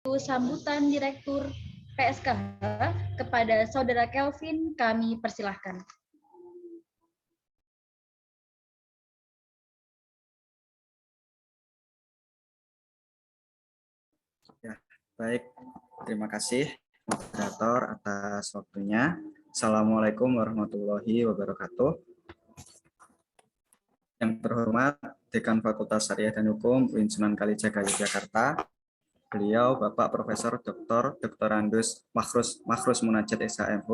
Sambutan Direktur PSKH kepada Saudara Kelvin, kami persilahkan. Ya, baik. Terima kasih moderator atas waktunya. Assalamualaikum warahmatullahi wabarakatuh. Yang terhormat Dekan Fakultas Syariah dan Hukum UIN Sunan Kalijaga Yogyakarta, beliau Bapak Profesor Dr. Andus Makhrus Munajat SHM,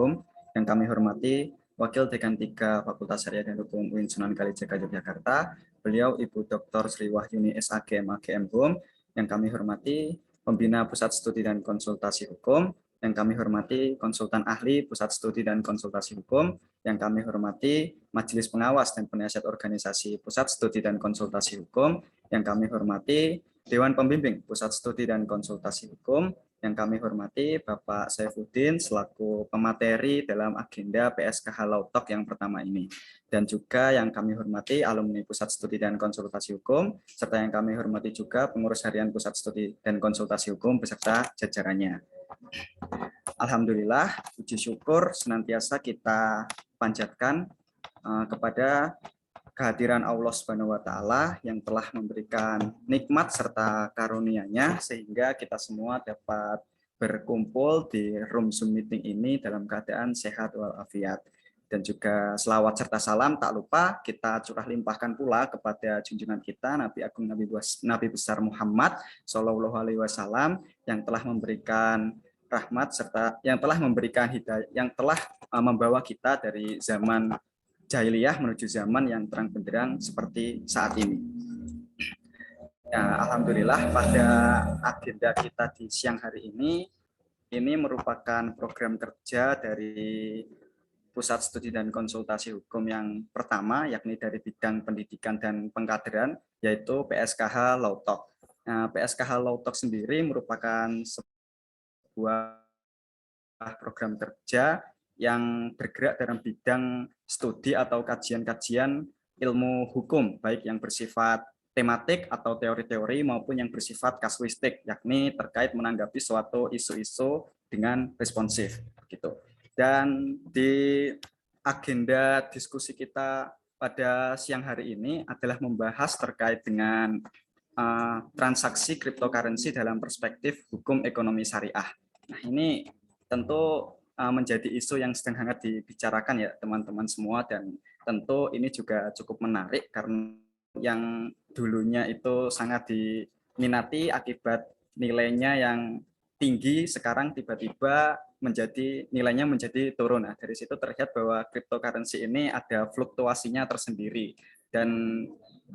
yang kami hormati Wakil Dekan 3 Fakultas Syariah dan Hukum UIN Sunan Kalijaga Yogyakarta, beliau Ibu Dr. Sri Wahyuni SAGM AGM Hum, yang kami hormati Pembina Pusat Studi dan Konsultasi Hukum, yang kami hormati konsultan ahli Pusat Studi dan Konsultasi Hukum, yang kami hormati Majelis Pengawas dan Penasihat Organisasi Pusat Studi dan Konsultasi Hukum, yang kami hormati Dewan Pembimbing Pusat Studi dan Konsultasi Hukum, yang kami hormati Bapak Saifuddin selaku pemateri dalam agenda PSKH Law Talk yang pertama ini, dan juga yang kami hormati alumni Pusat Studi dan Konsultasi Hukum, serta yang kami hormati juga pengurus harian Pusat Studi dan Konsultasi Hukum beserta jajarannya. Alhamdulillah, puji syukur senantiasa kita panjatkan kepada kehadiran Allah Subhanahu wa taala yang telah memberikan nikmat serta karunia-Nya sehingga kita semua dapat berkumpul di room Zoom meeting ini dalam keadaan sehat walafiat. Dan juga selawat serta salam tak lupa kita curah limpahkan pula kepada junjungan kita Nabi Agung Nabi besar Muhammad Shallallahu alaihi wasallam yang telah memberikan rahmat serta yang telah memberikan hidayah, yang telah membawa kita dari zaman jahiliyah menuju zaman yang terang benderang seperti saat ini. Ya, alhamdulillah pada agenda kita di siang hari ini merupakan program kerja dari Pusat Studi dan Konsultasi Hukum yang pertama, yakni dari bidang pendidikan dan pengkaderan, yaitu PSKH Law Talk. Nah, PSKH Law Talk sendiri merupakan sebuah program kerja yang bergerak dalam bidang studi atau kajian-kajian ilmu hukum, baik yang bersifat tematik atau teori-teori maupun yang bersifat kasuistik, yakni terkait menanggapi suatu isu-isu dengan responsif. Gitu. Dan di agenda diskusi kita pada siang hari ini adalah membahas terkait dengan transaksi cryptocurrency dalam perspektif hukum ekonomi syariah. Nah, ini tentu menjadi isu yang sedang hangat dibicarakan ya teman-teman semua, dan tentu ini juga cukup menarik karena yang dulunya itu sangat diminati akibat nilainya yang tinggi, sekarang tiba-tiba nilainya menjadi turun. Nah, dari situ terlihat bahwa cryptocurrency ini ada fluktuasinya tersendiri, dan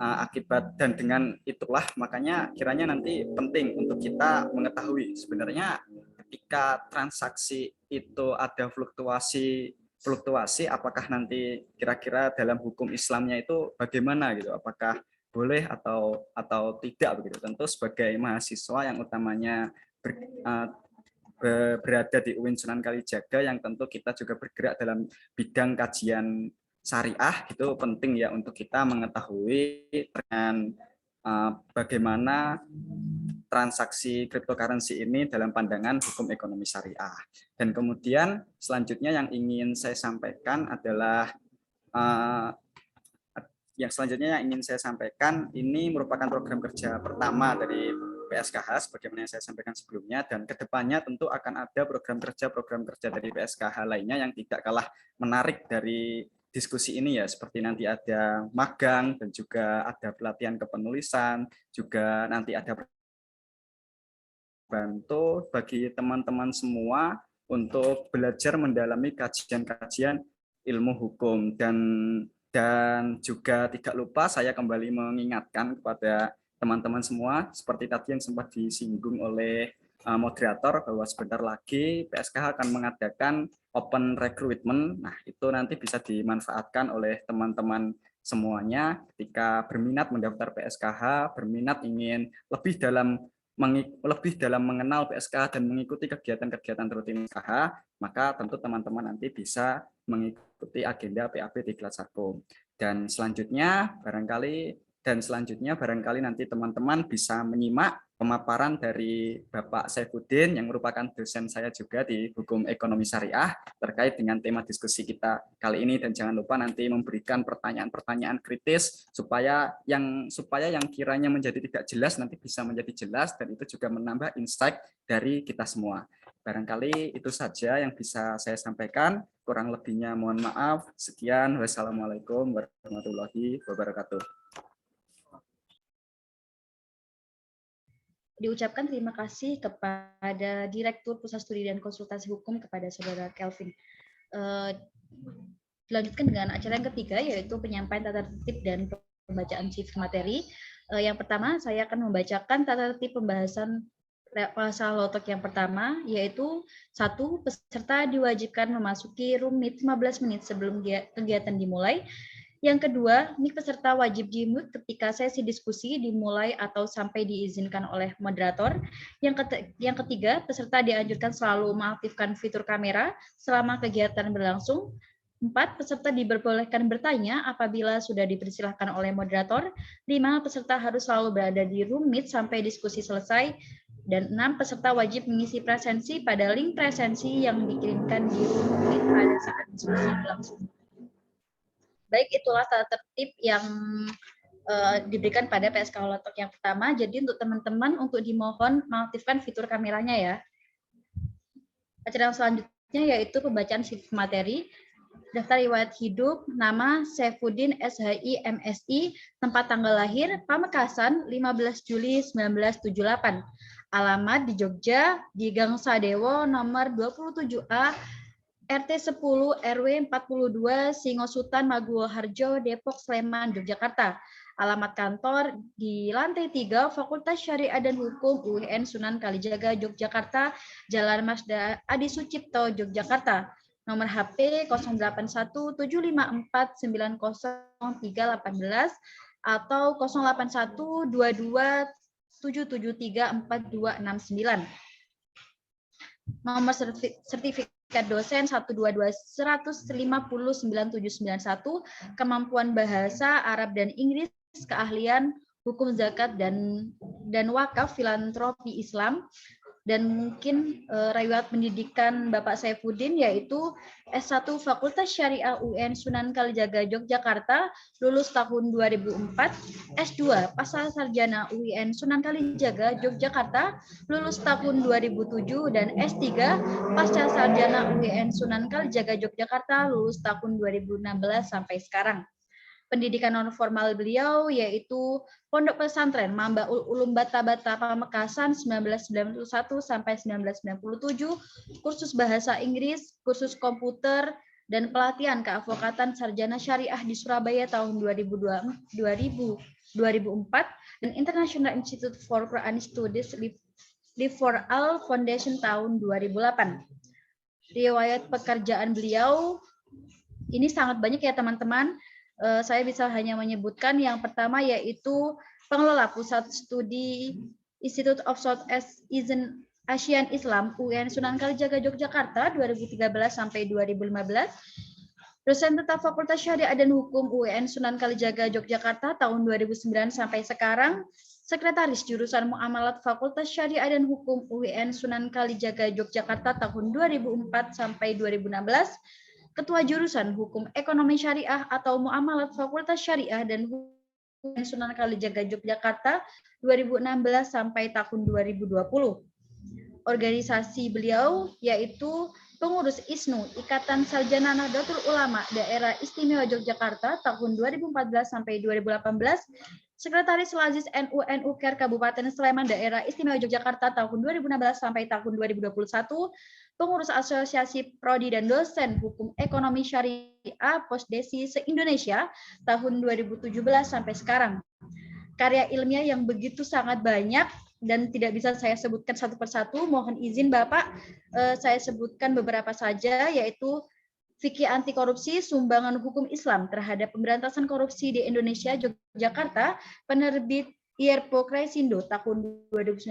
akibat dan dengan itulah makanya kiranya nanti penting untuk kita mengetahui sebenarnya ketika transaksi itu ada fluktuasi apakah nanti kira-kira dalam hukum Islamnya itu bagaimana gitu, apakah boleh atau tidak begitu. Tentu sebagai mahasiswa yang utamanya berada di UIN Sunan Kalijaga yang tentu kita juga bergerak dalam bidang kajian syariah, itu penting ya untuk kita mengetahui dengan bagaimana transaksi cryptocurrency ini dalam pandangan hukum ekonomi syariah. Dan kemudian selanjutnya yang ingin saya sampaikan adalah ini merupakan program kerja pertama dari PSKH sebagaimana yang saya sampaikan sebelumnya, dan kedepannya tentu akan ada program kerja dari PSKH lainnya yang tidak kalah menarik dari diskusi ini ya, seperti nanti ada magang dan juga ada pelatihan kepenulisan, juga nanti ada bantu bagi teman-teman semua untuk belajar mendalami kajian-kajian ilmu hukum. Dan juga tidak lupa saya kembali mengingatkan kepada teman-teman semua seperti tadi yang sempat disinggung oleh moderator bahwa sebentar lagi PSKH akan mengadakan open recruitment. Nah, itu nanti bisa dimanfaatkan oleh teman-teman semuanya ketika berminat mendaftar PSKH, berminat ingin lebih dalam mengenal PSKH dan mengikuti kegiatan-kegiatan rutin PSKH, maka tentu teman-teman nanti bisa mengikuti agenda PAB di Kelas Sarkom. Dan selanjutnya barangkali Dan selanjutnya barangkali nanti teman-teman bisa menyimak pemaparan dari Bapak Saifuddin yang merupakan dosen saya juga di Hukum Ekonomi Syariah terkait dengan tema diskusi kita kali ini, dan jangan lupa nanti memberikan pertanyaan-pertanyaan kritis supaya yang kiranya menjadi tidak jelas nanti bisa menjadi jelas, dan itu juga menambah insight dari kita semua. Barangkali itu saja yang bisa saya sampaikan, kurang lebihnya mohon maaf. Sekian, wassalamualaikum warahmatullahi wabarakatuh. Diucapkan terima kasih kepada Direktur Pusat Studi dan Konsultasi Hukum kepada Saudara Kelvin. Dilanjutkan dengan acara yang ketiga, yaitu penyampaian tata tertib dan pembacaan civic materi. Yang pertama, saya akan membacakan tata tertib pembahasan pasal lotok yang pertama, yaitu 1. Peserta diwajibkan memasuki room meet 15 menit sebelum kegiatan dimulai. Yang kedua, mic peserta wajib di-mute ketika sesi diskusi dimulai atau sampai diizinkan oleh moderator. Yang ketiga, peserta dianjurkan selalu mengaktifkan fitur kamera selama kegiatan berlangsung. 4. Peserta diperbolehkan bertanya apabila sudah dipersilahkan oleh moderator. 5. Peserta harus selalu berada di room meet sampai diskusi selesai. Dan 6. Peserta wajib mengisi presensi pada link presensi yang dikirimkan di room meet pada saat diskusi berlangsung. Baik, itulah tata tertib yang diberikan pada PSK Holotalk yang pertama. Jadi untuk teman-teman untuk dimohon mengaktifkan fitur kameranya ya. Acara yang selanjutnya yaitu pembacaan civic materi. Daftar riwayat hidup, nama Saifuddin SHI MSI, tempat tanggal lahir Pamekasan 15 Juli 1978. Alamat di Jogja, di Gang Sadewo nomor 27A RT 10 RW 42 Singosutan Maguwoharjo Depok Sleman Yogyakarta. Alamat kantor di lantai 3 Fakultas Syariah dan Hukum UIN Sunan Kalijaga Yogyakarta, Jalan Masda Adi Sucipto Yogyakarta. Nomor HP 081254900318 atau 081227734269. Nomor sertifikat dosen 122-150-9791, kemampuan bahasa Arab dan Inggris, keahlian hukum zakat dan wakaf filantropi Islam, dan mungkin riwayat pendidikan Bapak Saifuddin yaitu S1 Fakultas Syariah UIN Sunan Kalijaga Yogyakarta lulus tahun 2004, S2 Pasca Sarjana UIN Sunan Kalijaga Yogyakarta lulus tahun 2007, dan S3 Pasca Sarjana UIN Sunan Kalijaga Yogyakarta lulus tahun 2016 sampai sekarang. Pendidikan non formal beliau yaitu Pondok Pesantren Mambaul Ulum Bata-Bata Pamekasan 1991 sampai 1997, kursus bahasa Inggris, kursus komputer, dan pelatihan keadvokatan sarjana syariah di Surabaya tahun 2004, dan International Institute for Quranic Studies Live4All Foundation tahun 2008. Riwayat pekerjaan beliau ini sangat banyak ya teman-teman. Saya bisa hanya menyebutkan yang pertama yaitu pengelola Pusat Studi Institute of Southeast Asian Islam UIN Sunan Kalijaga Yogyakarta 2013 sampai 2015. Dosen tetap Fakultas Syariah dan Hukum UIN Sunan Kalijaga Yogyakarta tahun 2009 sampai sekarang. Sekretaris Jurusan Muamalat Fakultas Syariah dan Hukum UIN Sunan Kalijaga Yogyakarta tahun 2004 sampai 2016. Ketua Jurusan Hukum Ekonomi Syariah atau Muamalat Fakultas Syariah dan Hukum Sunan Kalijaga Yogyakarta 2016 sampai tahun 2020. Organisasi beliau yaitu pengurus ISNU Ikatan Sarjana Nahdlatul Ulama Daerah Istimewa Yogyakarta tahun 2014 sampai 2018. Sekretaris Lazis NU KER Kabupaten Sleman Daerah Istimewa Yogyakarta tahun 2016 sampai tahun 2021. Pengurus Asosiasi Prodi dan Dosen Hukum Ekonomi Syariah Posdesi se-Indonesia tahun 2017 sampai sekarang. Karya ilmiah yang begitu sangat banyak dan tidak bisa saya sebutkan satu persatu. Mohon izin Bapak, saya sebutkan beberapa saja, yaitu Fikih Anti Korupsi, Sumbangan Hukum Islam terhadap Pemberantasan Korupsi di Indonesia Yogyakarta, penerbit IRPO Kraisindo tahun 2019,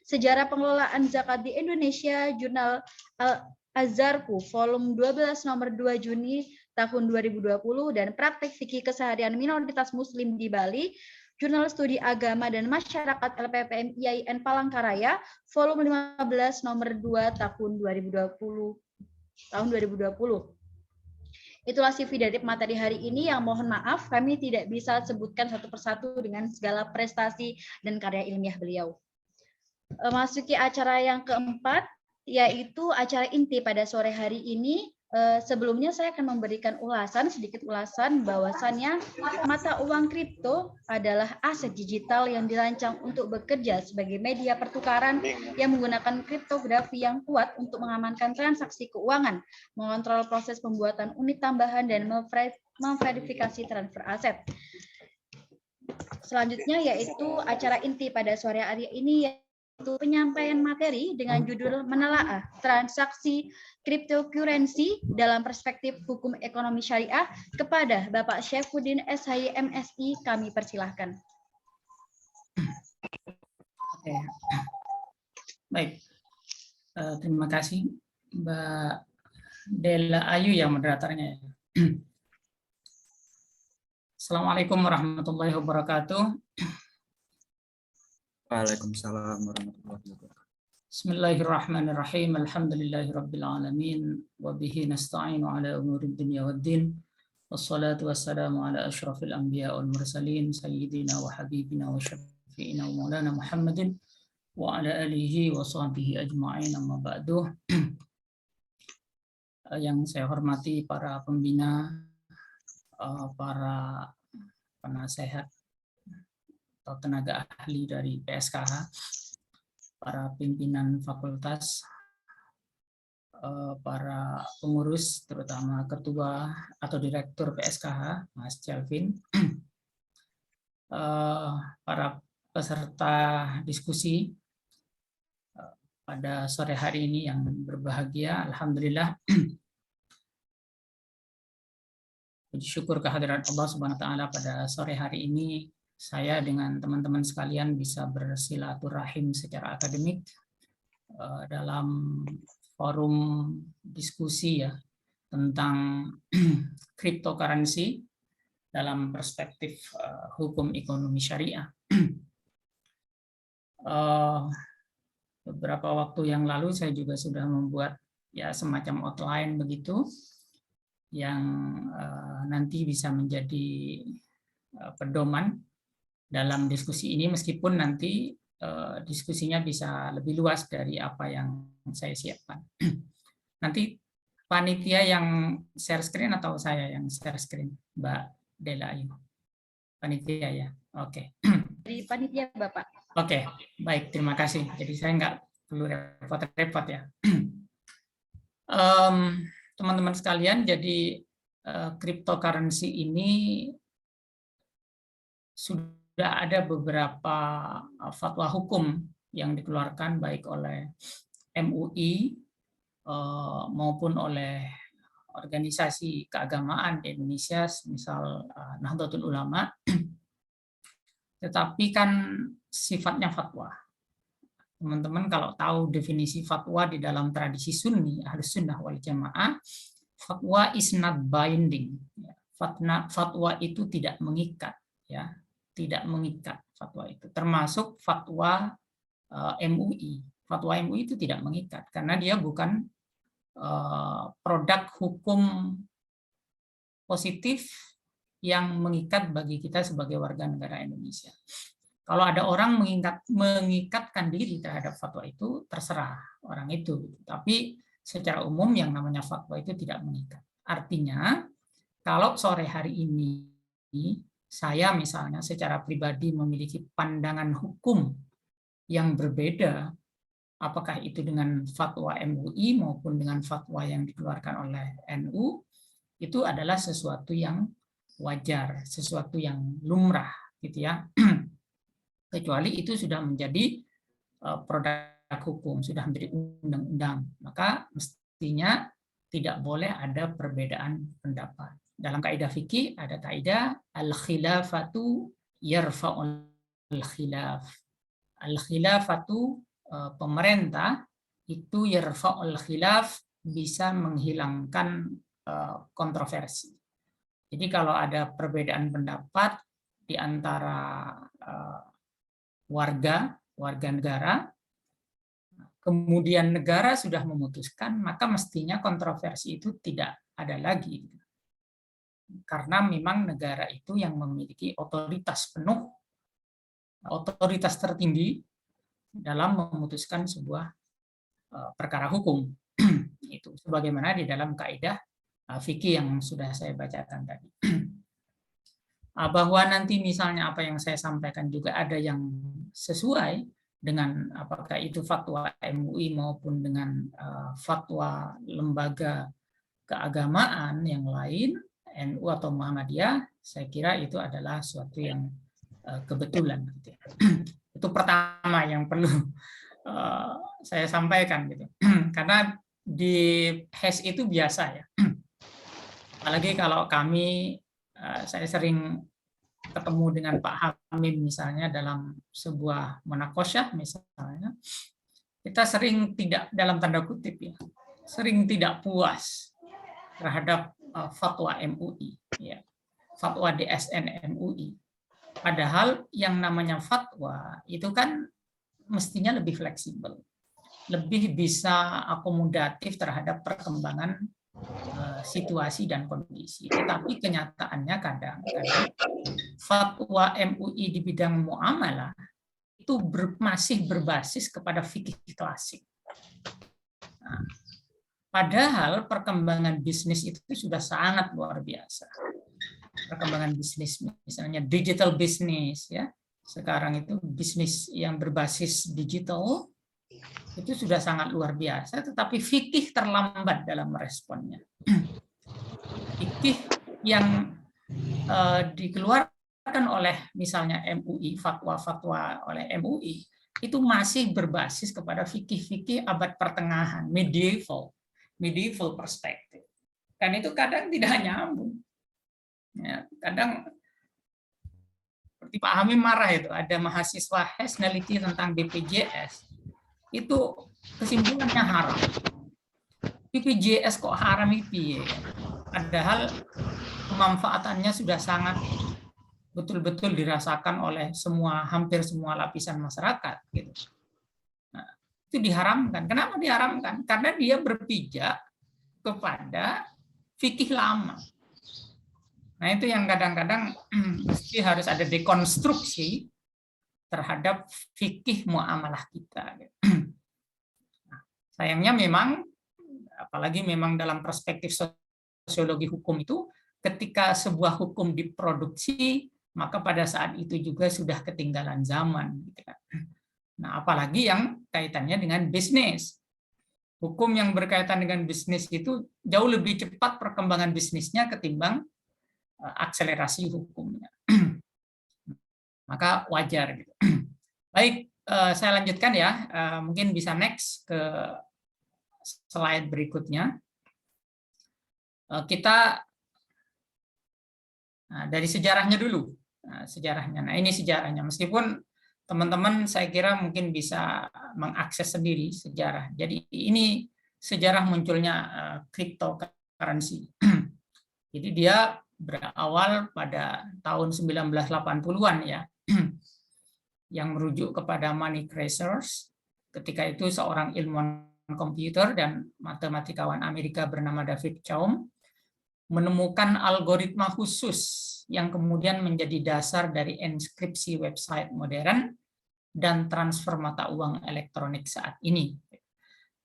Sejarah Pengelolaan Zakat di Indonesia, Jurnal Al-Azharku, volume 12 nomor 2 Juni tahun 2020 dan Praktek Fikih Keseharian Minoritas Muslim di Bali, Jurnal Studi Agama dan Masyarakat LPPM IAIN Palangkaraya, volume 15 nomor 2 tahun 2020. Itulah CV dari materi hari ini yang mohon maaf kami tidak bisa sebutkan satu persatu dengan segala prestasi dan karya ilmiah beliau. Masuki acara yang keempat, yaitu acara inti pada sore hari ini. Sebelumnya saya akan memberikan sedikit ulasan bahwasannya mata uang kripto adalah aset digital yang dirancang untuk bekerja sebagai media pertukaran yang menggunakan kriptografi yang kuat untuk mengamankan transaksi keuangan, mengontrol proses pembuatan unit tambahan, dan memverifikasi transfer aset. Selanjutnya yaitu acara inti pada sore hari ini, yaitu penyampaian materi dengan judul menelaah transaksi cryptocurrency dalam perspektif hukum ekonomi syariah kepada Bapak Syaifuddin SHY MSI. Kami persilahkan. Oke. Baik, terima kasih Mbak Dela Ayu yang moderatornya. Assalamualaikum warahmatullahi wabarakatuh. Waalaikumsalam warahmatullahi wabarakatuh. Bismillahirrahmanirrahim. Alhamdulillahirabbil alamin wa bihi nasta'inu ala umurid dunya waddin. Wassalatu wassalamu ala asyrafil anbiya wal mursalin sayyidina wa habibina wa syafi'ina wa maulana Muhammadin wa ala alihi wa sahbihi ajma'in, amma ba'du. Yang saya hormati para pembina, para penasehat atau tenaga ahli dari PSKH, para pimpinan fakultas, para pengurus, terutama ketua atau direktur PSKH, Mas Calvin, para peserta diskusi pada sore hari ini yang berbahagia, alhamdulillah. Puji syukur kehadiran Allah Subhanahu wa taala pada sore hari ini saya dengan teman-teman sekalian bisa bersilaturahim secara akademik dalam forum diskusi ya tentang cryptocurrency dalam perspektif hukum ekonomi syariah. Beberapa waktu yang lalu saya juga sudah membuat ya semacam outline begitu yang nanti bisa menjadi pedoman dalam diskusi ini, meskipun nanti diskusinya bisa lebih luas dari apa yang saya siapkan. Nanti panitia yang share screen atau saya yang share screen, Mbak Dela Ayu? Panitia ya, oke. Dari panitia Bapak. Oke, baik, terima kasih. Jadi saya nggak perlu repot-repot ya. Teman-teman sekalian, jadi cryptocurrency ini sudah ada beberapa fatwa hukum yang dikeluarkan baik oleh MUI maupun oleh organisasi keagamaan di Indonesia, misal Nahdlatul Ulama. Tetapi kan sifatnya fatwa. Teman-teman kalau tahu definisi fatwa di dalam tradisi Sunni, Ahlus Sunnah wal Jamaah, fatwa is not binding. Fatwa itu tidak mengikat, ya, tidak mengikat fatwa itu. Termasuk fatwa MUI. Fatwa MUI itu tidak mengikat karena dia bukan produk hukum positif yang mengikat bagi kita sebagai warga negara Indonesia. Kalau ada orang mengikatkan diri terhadap fatwa itu, terserah orang itu. Tapi secara umum yang namanya fatwa itu tidak mengikat. Artinya, kalau sore hari ini saya misalnya secara pribadi memiliki pandangan hukum yang berbeda, apakah itu dengan fatwa MUI maupun dengan fatwa yang dikeluarkan oleh NU, itu adalah sesuatu yang wajar, sesuatu yang lumrah, gitu ya. Kecuali itu sudah menjadi produk hukum, sudah menjadi undang-undang, maka mestinya tidak boleh ada perbedaan pendapat. Dalam kaidah fikih ada kaidah al-khilafatu yarfa'ul khilaf. Al-khilafatu, pemerintah itu yarfa'ul khilaf, bisa menghilangkan kontroversi. Jadi kalau ada perbedaan pendapat di antara warga negara, kemudian negara sudah memutuskan, maka mestinya kontroversi itu tidak ada lagi. Karena memang negara itu yang memiliki otoritas penuh, otoritas tertinggi dalam memutuskan sebuah perkara hukum. Itu sebagaimana di dalam kaidah fikih yang sudah saya bacakan tadi. Bahwa nanti misalnya apa yang saya sampaikan juga ada yang sesuai dengan apakah itu fatwa MUI maupun dengan fatwa lembaga keagamaan yang lain, NU atau Muhammadiyah, saya kira itu adalah suatu yang kebetulan. Itu pertama yang perlu saya sampaikan gitu. Karena di HES itu biasa ya. Apalagi kalau kami, saya sering ketemu dengan Pak Hamim misalnya dalam sebuah munakosyah misalnya, kita sering tidak, dalam tanda kutip ya, sering tidak puas terhadap fatwa MUI, ya, fatwa DSN MUI. Padahal yang namanya fatwa itu kan mestinya lebih fleksibel, lebih bisa akomodatif terhadap perkembangan situasi dan kondisi. Tetapi kenyataannya kadang-kadang fatwa MUI di bidang muamalah itu masih berbasis kepada fikih klasik. Nah, padahal perkembangan bisnis itu sudah sangat luar biasa. Perkembangan bisnis, misalnya digital business, ya, sekarang itu bisnis yang berbasis digital itu sudah sangat luar biasa, tetapi fikih terlambat dalam meresponnya. Fikih yang dikeluarkan oleh misalnya MUI, fatwa-fatwa oleh MUI, itu masih berbasis kepada fikih-fikih abad pertengahan, medieval perspektif. Dan itu kadang tidak nyambung. Ya, kadang seperti Pak Hamim marah itu, ada mahasiswa HES neliti tentang BPJS. Itu kesimpulannya haram. BPJS kok haram itu ya? Padahal pemanfaatannya sudah sangat betul-betul dirasakan oleh hampir semua lapisan masyarakat. Gitu. Nah, itu diharamkan. Kenapa diharamkan? Karena dia berpijak kepada fikih lama. Nah itu yang kadang-kadang mesti harus ada dekonstruksi terhadap fikih muamalah kita. Nah, sayangnya memang, apalagi memang dalam perspektif sosiologi hukum itu, ketika sebuah hukum diproduksi, maka pada saat itu juga sudah ketinggalan zaman. Nah, apalagi yang kaitannya dengan bisnis. Hukum yang berkaitan dengan bisnis itu jauh lebih cepat perkembangan bisnisnya ketimbang akselerasi hukumnya. Maka wajar gitu. Baik, saya lanjutkan ya. Mungkin bisa next ke slide berikutnya. Kita dari sejarahnya dulu. Nah, ini sejarahnya. Meskipun teman-teman saya kira mungkin bisa mengakses sendiri sejarah. Jadi ini sejarah munculnya cryptocurrency. Jadi dia berawal pada tahun 1980-an ya. Yang merujuk kepada money crashers. Ketika itu seorang ilmuwan komputer dan matematikawan Amerika bernama David Chaum menemukan algoritma khusus yang kemudian menjadi dasar dari enskripsi website modern dan transfer mata uang elektronik saat ini.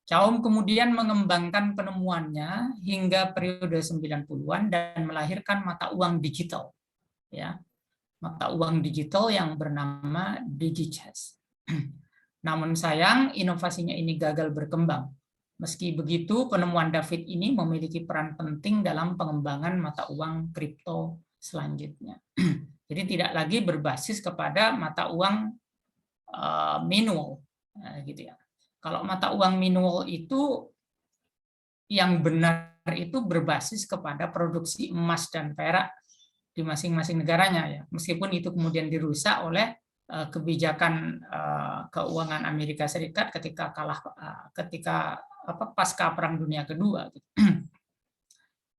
Chaum kemudian mengembangkan penemuannya hingga periode 90-an dan melahirkan mata uang digital. Ya. Mata uang digital yang bernama DigiChess. Namun sayang, inovasinya ini gagal berkembang. Meski begitu, penemuan David ini memiliki peran penting dalam pengembangan mata uang kripto selanjutnya. Jadi tidak lagi berbasis kepada mata uang manual, gitu ya. Kalau mata uang manual itu yang benar itu berbasis kepada produksi emas dan perak di masing-masing negaranya ya, meskipun itu kemudian dirusak oleh kebijakan keuangan Amerika Serikat ketika pasca Perang Dunia Kedua.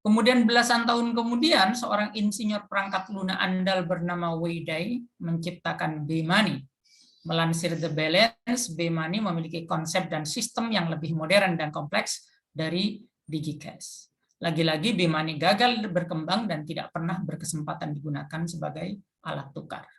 Kemudian belasan tahun kemudian, seorang insinyur perangkat lunak andal bernama Wei Dai menciptakan B-Money. Melansir The Balance, B-Money memiliki konsep dan sistem yang lebih modern dan kompleks dari DigiCash. Lagi-lagi B-Money gagal berkembang dan tidak pernah berkesempatan digunakan sebagai alat tukar.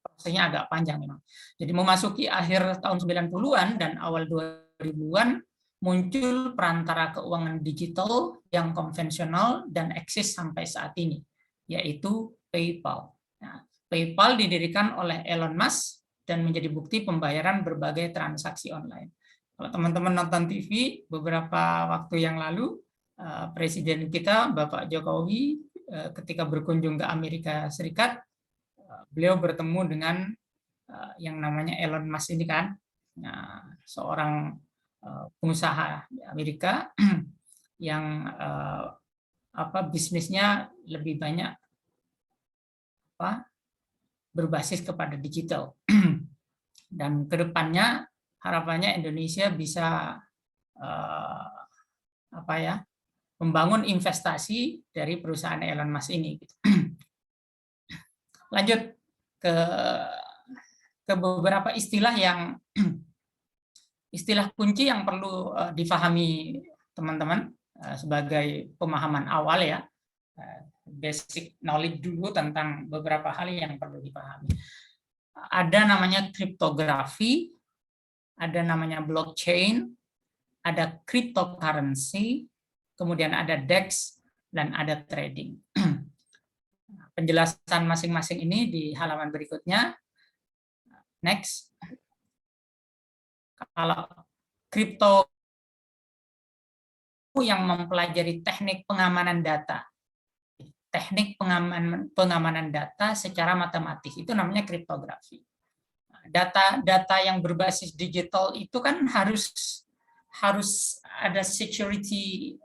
Prosesnya agak panjang memang. Jadi memasuki akhir tahun 90-an dan awal 2000-an, muncul perantara keuangan digital yang konvensional dan eksis sampai saat ini, yaitu PayPal. Nah, PayPal didirikan oleh Elon Musk dan menjadi bukti pembayaran berbagai transaksi online. Kalau teman-teman nonton TV beberapa waktu yang lalu, Presiden kita, Bapak Jokowi, ketika berkunjung ke Amerika Serikat, beliau bertemu dengan yang namanya Elon Musk ini kan, seorang pengusaha Amerika yang bisnisnya lebih banyak berbasis kepada digital. Dan kedepannya harapannya Indonesia bisa membangun investasi dari perusahaan Elon Musk ini. Lanjut ke beberapa istilah yang istilah kunci yang perlu difahami teman-teman sebagai pemahaman awal ya, basic knowledge dulu tentang beberapa hal yang perlu dipahami. Ada namanya kriptografi, ada namanya blockchain, ada cryptocurrency, kemudian ada DEX, dan ada trading. Penjelasan masing-masing ini di halaman berikutnya. Next. Kalau kripto yang mempelajari teknik pengamanan data, pengamanan data secara matematis, itu namanya kriptografi. Data yang berbasis digital itu kan harus ada security,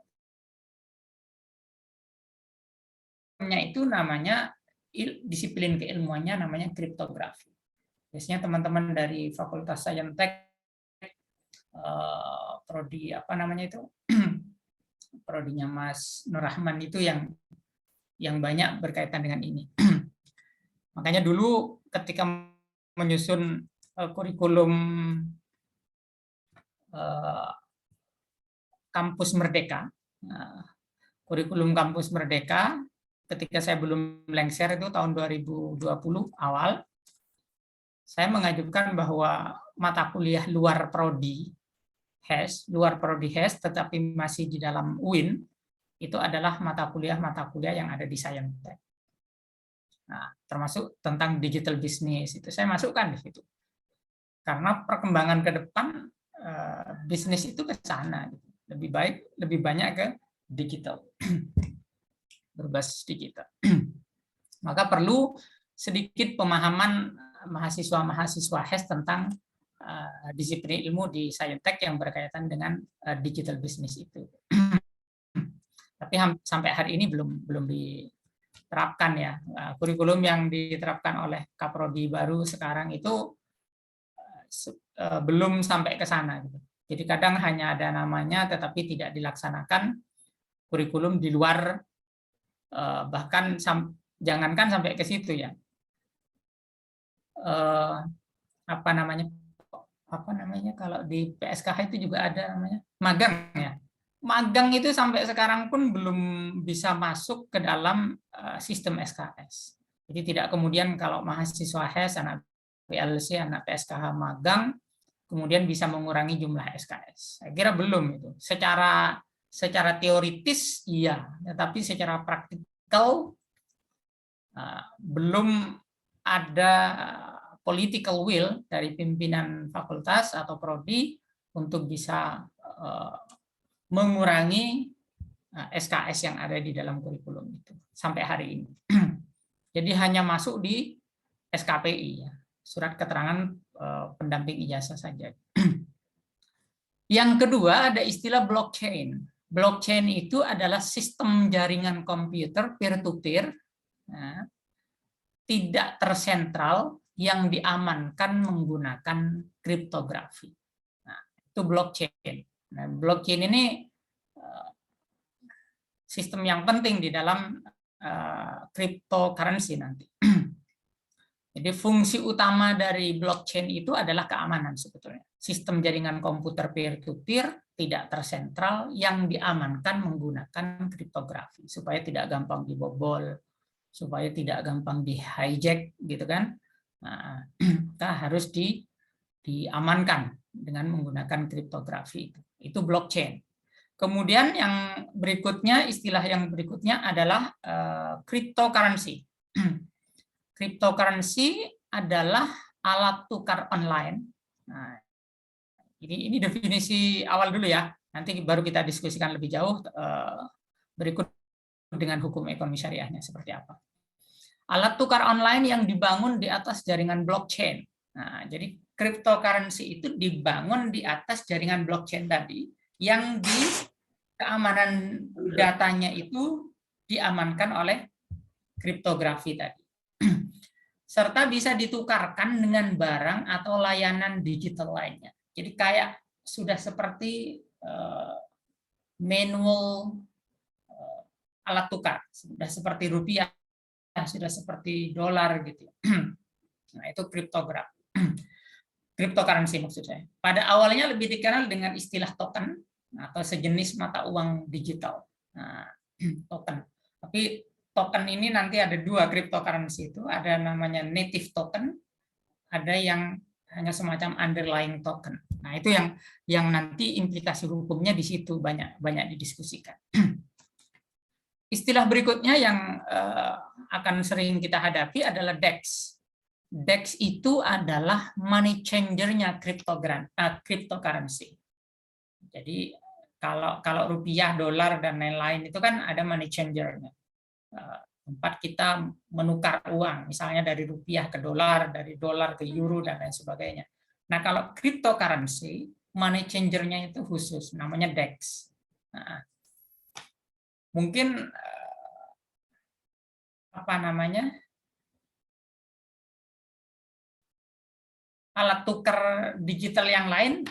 itu namanya disiplin keilmuannya namanya kriptografi. Biasanya teman-teman dari Fakultas Saintek, prodi prodinya Mas Nur Rahman itu yang banyak berkaitan dengan ini. Makanya dulu ketika menyusun kurikulum Kampus Merdeka, kurikulum Kampus Merdeka, ketika saya belum lengser itu tahun 2020 awal, saya mengajukan bahwa mata kuliah luar prodi HES, tetapi masih di dalam UIN, itu adalah mata kuliah yang ada di Saintek. Nah, termasuk tentang digital business, itu saya masukkan di situ. Karena perkembangan ke depan bisnis itu ke sana, lebih banyak ke digital, berbasis digital. Maka perlu sedikit pemahaman mahasiswa HES tentang disiplin ilmu di Saintek yang berkaitan dengan digital business itu. Tapi sampai hari ini belum diterapkan ya. Kurikulum yang diterapkan oleh Kaprodi baru sekarang itu belum sampai ke sana. Jadi kadang hanya ada namanya tetapi tidak dilaksanakan kurikulum di luar, bahkan jangankan sampai ke situ ya. Apa namanya kalau di PSKH itu juga ada namanya magang ya. Magang itu sampai sekarang pun belum bisa masuk ke dalam sistem SKS. Jadi tidak kemudian kalau mahasiswa HES, anak PLC, anak PSKH magang, kemudian bisa mengurangi jumlah SKS. Saya kira belum itu. Secara teoritis iya, tetapi secara praktikal belum ada political will dari pimpinan fakultas atau prodi untuk bisa mengurangi SKS yang ada di dalam kurikulum itu sampai hari ini. Jadi hanya masuk di SKPI, ya, surat keterangan pendamping ijazah saja. Yang kedua ada istilah blockchain. Blockchain itu adalah sistem jaringan komputer peer-to-peer, tidak tersentral yang diamankan menggunakan kriptografi. Nah, itu blockchain. Nah, blockchain ini sistem yang penting di dalam cryptocurrency nanti. Jadi fungsi utama dari blockchain itu adalah keamanan sebetulnya. Sistem jaringan komputer peer-to-peer tidak tersentral yang diamankan menggunakan kriptografi supaya tidak gampang dibobol, supaya tidak gampang di-hijack gitu kan. Nah, kita harus diamankan dengan menggunakan kriptografi itu. Itu blockchain. Kemudian yang berikutnya, istilah yang berikutnya adalah cryptocurrency. Cryptocurrency adalah alat tukar online. Nah, ini definisi awal dulu ya. Nanti baru kita diskusikan lebih jauh berikut dengan hukum ekonomi syariahnya seperti apa. Alat tukar online yang dibangun di atas jaringan blockchain. Nah, jadi cryptocurrency itu dibangun di atas jaringan blockchain tadi, yang di keamanan datanya itu diamankan oleh kriptografi tadi. Serta bisa ditukarkan dengan barang atau layanan digital lainnya. Jadi kayak sudah seperti manual alat tukar, sudah seperti rupiah, sudah seperti dolar gitu. Nah, itu cryptocurrency maksud saya. Pada awalnya lebih dikenal dengan istilah token atau sejenis mata uang digital. Nah, token. Tapi token ini nanti ada dua cryptocurrency itu, ada namanya native token, ada yang hanya semacam underlying token. Nah, itu yang nanti implikasi hukumnya di situ banyak didiskusikan. Istilah berikutnya yang akan sering kita hadapi adalah DEX. DEX itu adalah money changer-nya cryptocurrency. Jadi kalau rupiah, dolar dan lain-lain itu kan ada money changer-nya. Tempat kita menukar uang, misalnya dari rupiah ke dolar, dari dolar ke euro dan lain sebagainya. Nah, kalau cryptocurrency, money changer-nya itu khusus, namanya DEX. Nah, mungkin alat tukar digital yang lain,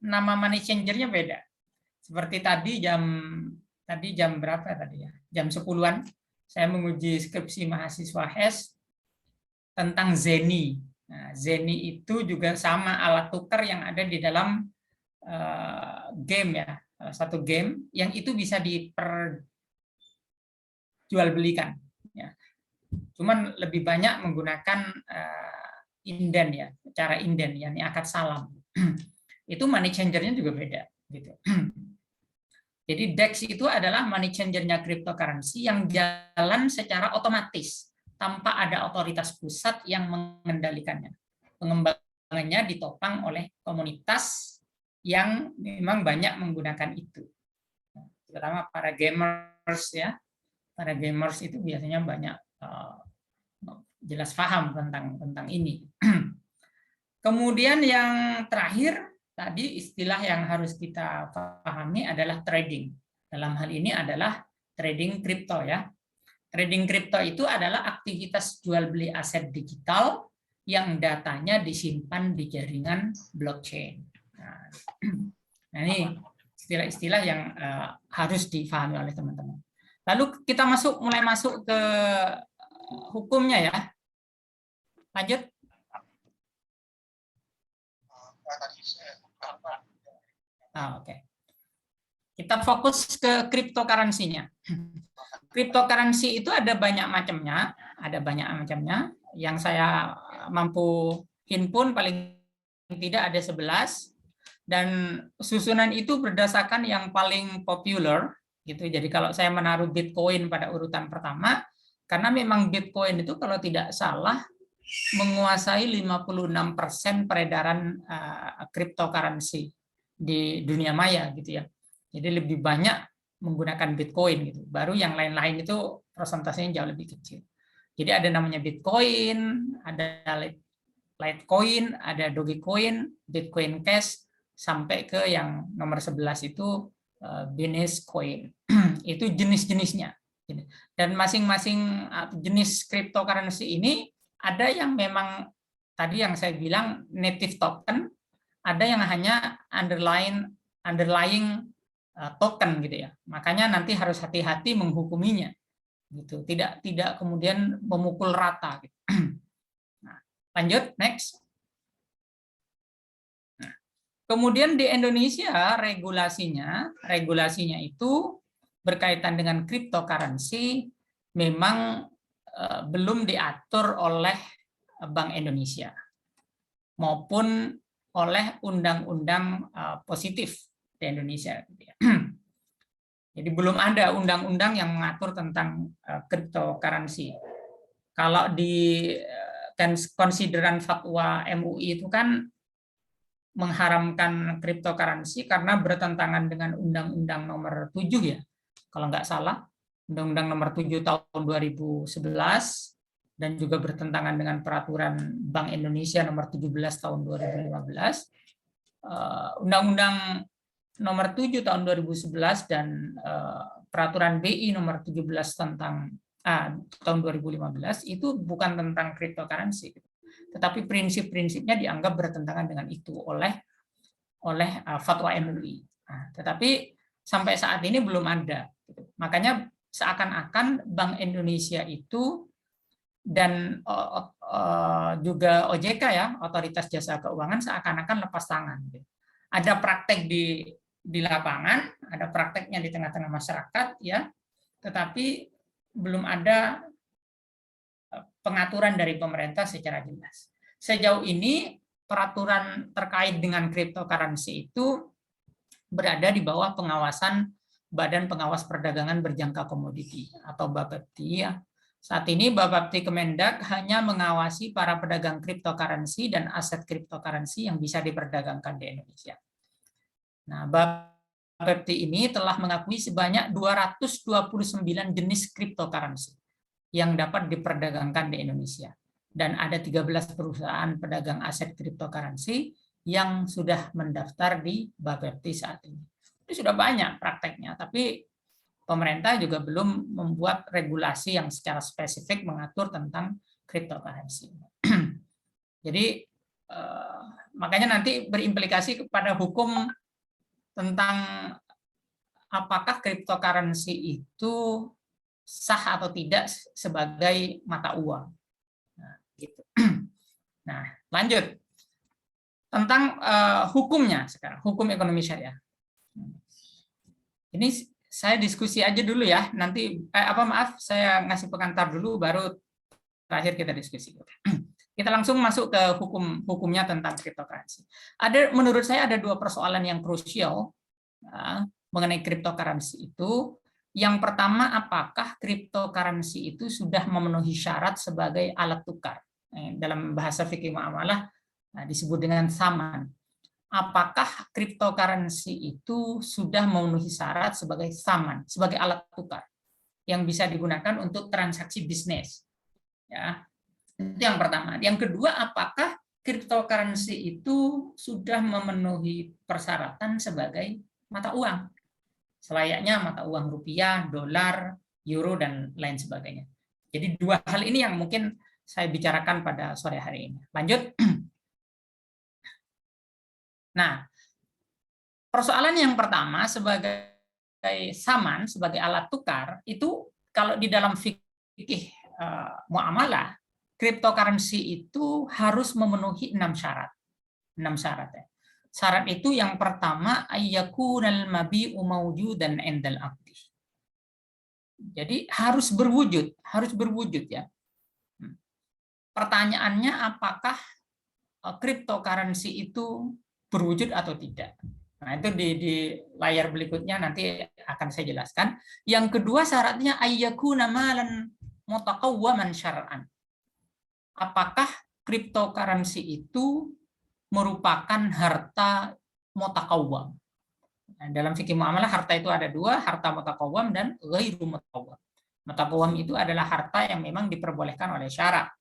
nama money changer-nya beda. Seperti tadi jam berapa tadi ya? Jam 10-an saya menguji skripsi mahasiswa HES tentang Zeni. Nah, Zeni itu juga sama alat tukar yang ada di dalam game ya, satu game yang itu bisa diperjualbelikan. Ya. Cuman lebih banyak menggunakan inden ya, cara inden, yakni akad salam. Itu money changer-nya juga beda. Gitu. Jadi DEX itu adalah money changer-nya cryptocurrency yang jalan secara otomatis tanpa ada otoritas pusat yang mengendalikannya. Pengembangannya ditopang oleh komunitas yang memang banyak menggunakan itu. Terutama para gamers ya. Para gamers itu biasanya banyak jelas paham tentang ini. Kemudian yang terakhir tadi istilah yang harus kita pahami adalah trading. Dalam hal ini adalah trading kripto ya. Trading kripto itu adalah aktivitas jual beli aset digital yang datanya disimpan di jaringan blockchain. Nah ini istilah-istilah yang harus dipahami oleh teman-teman. Lalu kita mulai masuk ke hukumnya ya. Lanjut. Oke. Kita fokus ke cryptocurrency-nya. Cryptocurrency itu ada banyak macamnya, Yang saya mampu himpun paling tidak ada 11. Dan susunan itu berdasarkan yang paling populer gitu. Jadi kalau saya menaruh Bitcoin pada urutan pertama, karena memang Bitcoin itu kalau tidak salah menguasai 56% peredaran cryptocurrency di dunia maya gitu ya. Jadi lebih banyak menggunakan Bitcoin gitu. Baru yang lain-lain itu persentasenya jauh lebih kecil. Jadi ada namanya Bitcoin, ada Litecoin, ada Dogecoin, Bitcoin Cash, sampai ke yang nomor 11 itu Binance Coin. Itu jenis-jenisnya. Dan masing-masing jenis cryptocurrency ini ada yang memang tadi yang saya bilang native token, ada yang hanya underlying token gitu ya. Makanya nanti harus hati-hati menghukuminya gitu. Tidak kemudian memukul rata gitu. Nah, lanjut next. Nah, kemudian di Indonesia regulasinya itu berkaitan dengan cryptocurrency memang belum diatur oleh Bank Indonesia maupun oleh undang-undang positif di Indonesia. Jadi belum ada undang-undang yang mengatur tentang cryptocurrency. Kalau di konsideran fatwa MUI itu kan mengharamkan cryptocurrency karena bertentangan dengan Undang-Undang Nomor 7 ya, kalau nggak salah, Undang-Undang Nomor 7 tahun 2011 dan juga bertentangan dengan Peraturan Bank Indonesia Nomor 17 tahun 2015. Undang-Undang Nomor 7 tahun 2011 dan Peraturan BI Nomor 17 tahun 2015 itu bukan tentang cryptocurrency, tetapi prinsip-prinsipnya dianggap bertentangan dengan itu oleh fatwa MUI. Nah, tetapi sampai saat ini belum ada. Makanya seakan-akan Bank Indonesia itu dan juga OJK ya, Otoritas Jasa Keuangan, seakan-akan lepas tangan. Ada praktek di lapangan, ada prakteknya di tengah-tengah masyarakat ya, tetapi belum ada pengaturan dari pemerintah secara jelas. Sejauh ini peraturan terkait dengan cryptocurrency itu berada di bawah pengawasan Badan Pengawas Perdagangan Berjangka Komoditi atau Bapepti ya. Saat ini Bapepti Kemendak hanya mengawasi para pedagang cryptocurrency dan aset cryptocurrency yang bisa diperdagangkan di Indonesia. Nah, Bapepti ini telah mengakui sebanyak 229 jenis cryptocurrency yang dapat diperdagangkan di Indonesia. Dan ada 13 perusahaan pedagang aset cryptocurrency yang sudah mendaftar di Bapepti saat ini. Itu sudah banyak prakteknya, tapi pemerintah juga belum membuat regulasi yang secara spesifik mengatur tentang cryptocurrency. Jadi makanya nanti berimplikasi kepada hukum tentang apakah cryptocurrency itu sah atau tidak sebagai mata uang. Nah, gitu. Nah, lanjut tentang hukumnya sekarang, hukum ekonomi syariah. Ini saya diskusi aja dulu ya. Nanti maaf, saya ngasih pengantar dulu, baru terakhir kita diskusi. Kita langsung masuk ke hukumnya tentang cryptocurrency. Menurut saya ada dua persoalan yang krusial mengenai cryptocurrency itu. Yang pertama, apakah cryptocurrency itu sudah memenuhi syarat sebagai alat tukar? Dalam bahasa fikih muamalah disebut dengan saman. Apakah cryptocurrency itu sudah memenuhi syarat sebagai saman, sebagai alat tukar yang bisa digunakan untuk transaksi bisnis? Ya, itu yang pertama. Yang kedua, apakah cryptocurrency itu sudah memenuhi persyaratan sebagai mata uang, selayaknya mata uang rupiah, dolar, euro, dan lain sebagainya. Jadi dua hal ini yang mungkin saya bicarakan pada sore hari ini. Lanjut. Nah, persoalan yang pertama sebagai saman, sebagai alat tukar, itu kalau di dalam fikih muamalah, cryptocurrency itu harus memenuhi 6 syarat. 6 syarat ya. Syarat itu yang pertama, ayyakunal mabi'u mawjudan indal aqdi. Jadi harus berwujud ya. Pertanyaannya, apakah cryptocurrency itu berwujud atau tidak? Nah, itu di layar berikutnya nanti akan saya jelaskan. Yang kedua syaratnya ayyakuna malan mutaqawwaman syar'an. Apakah cryptocurrency itu merupakan harta mutaqawwam? Nah, dalam fikih muamalah harta itu ada dua, harta mutaqawwam dan ghairu mutaqawwam. Mutaqawwam itu adalah harta yang memang diperbolehkan oleh syarak.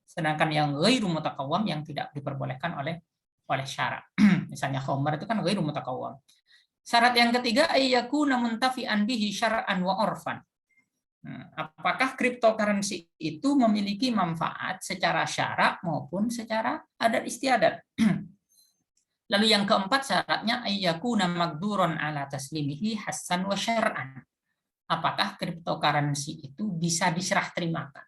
Sedangkan yang ghairu mutaqawwam yang tidak diperbolehkan oleh syarak. Misalnya khamar itu kan ghairu mutaqawwam. Syarat yang ketiga ayyakuna muntafi'an bihi syar'an wa urfan. Apakah cryptocurrency itu memiliki manfaat secara syarak maupun secara adat istiadat? Lalu yang keempat syaratnya ayyakuna maqduran ala taslimihi hassan wa syar'an. Apakah cryptocurrency itu bisa diserah terimakan?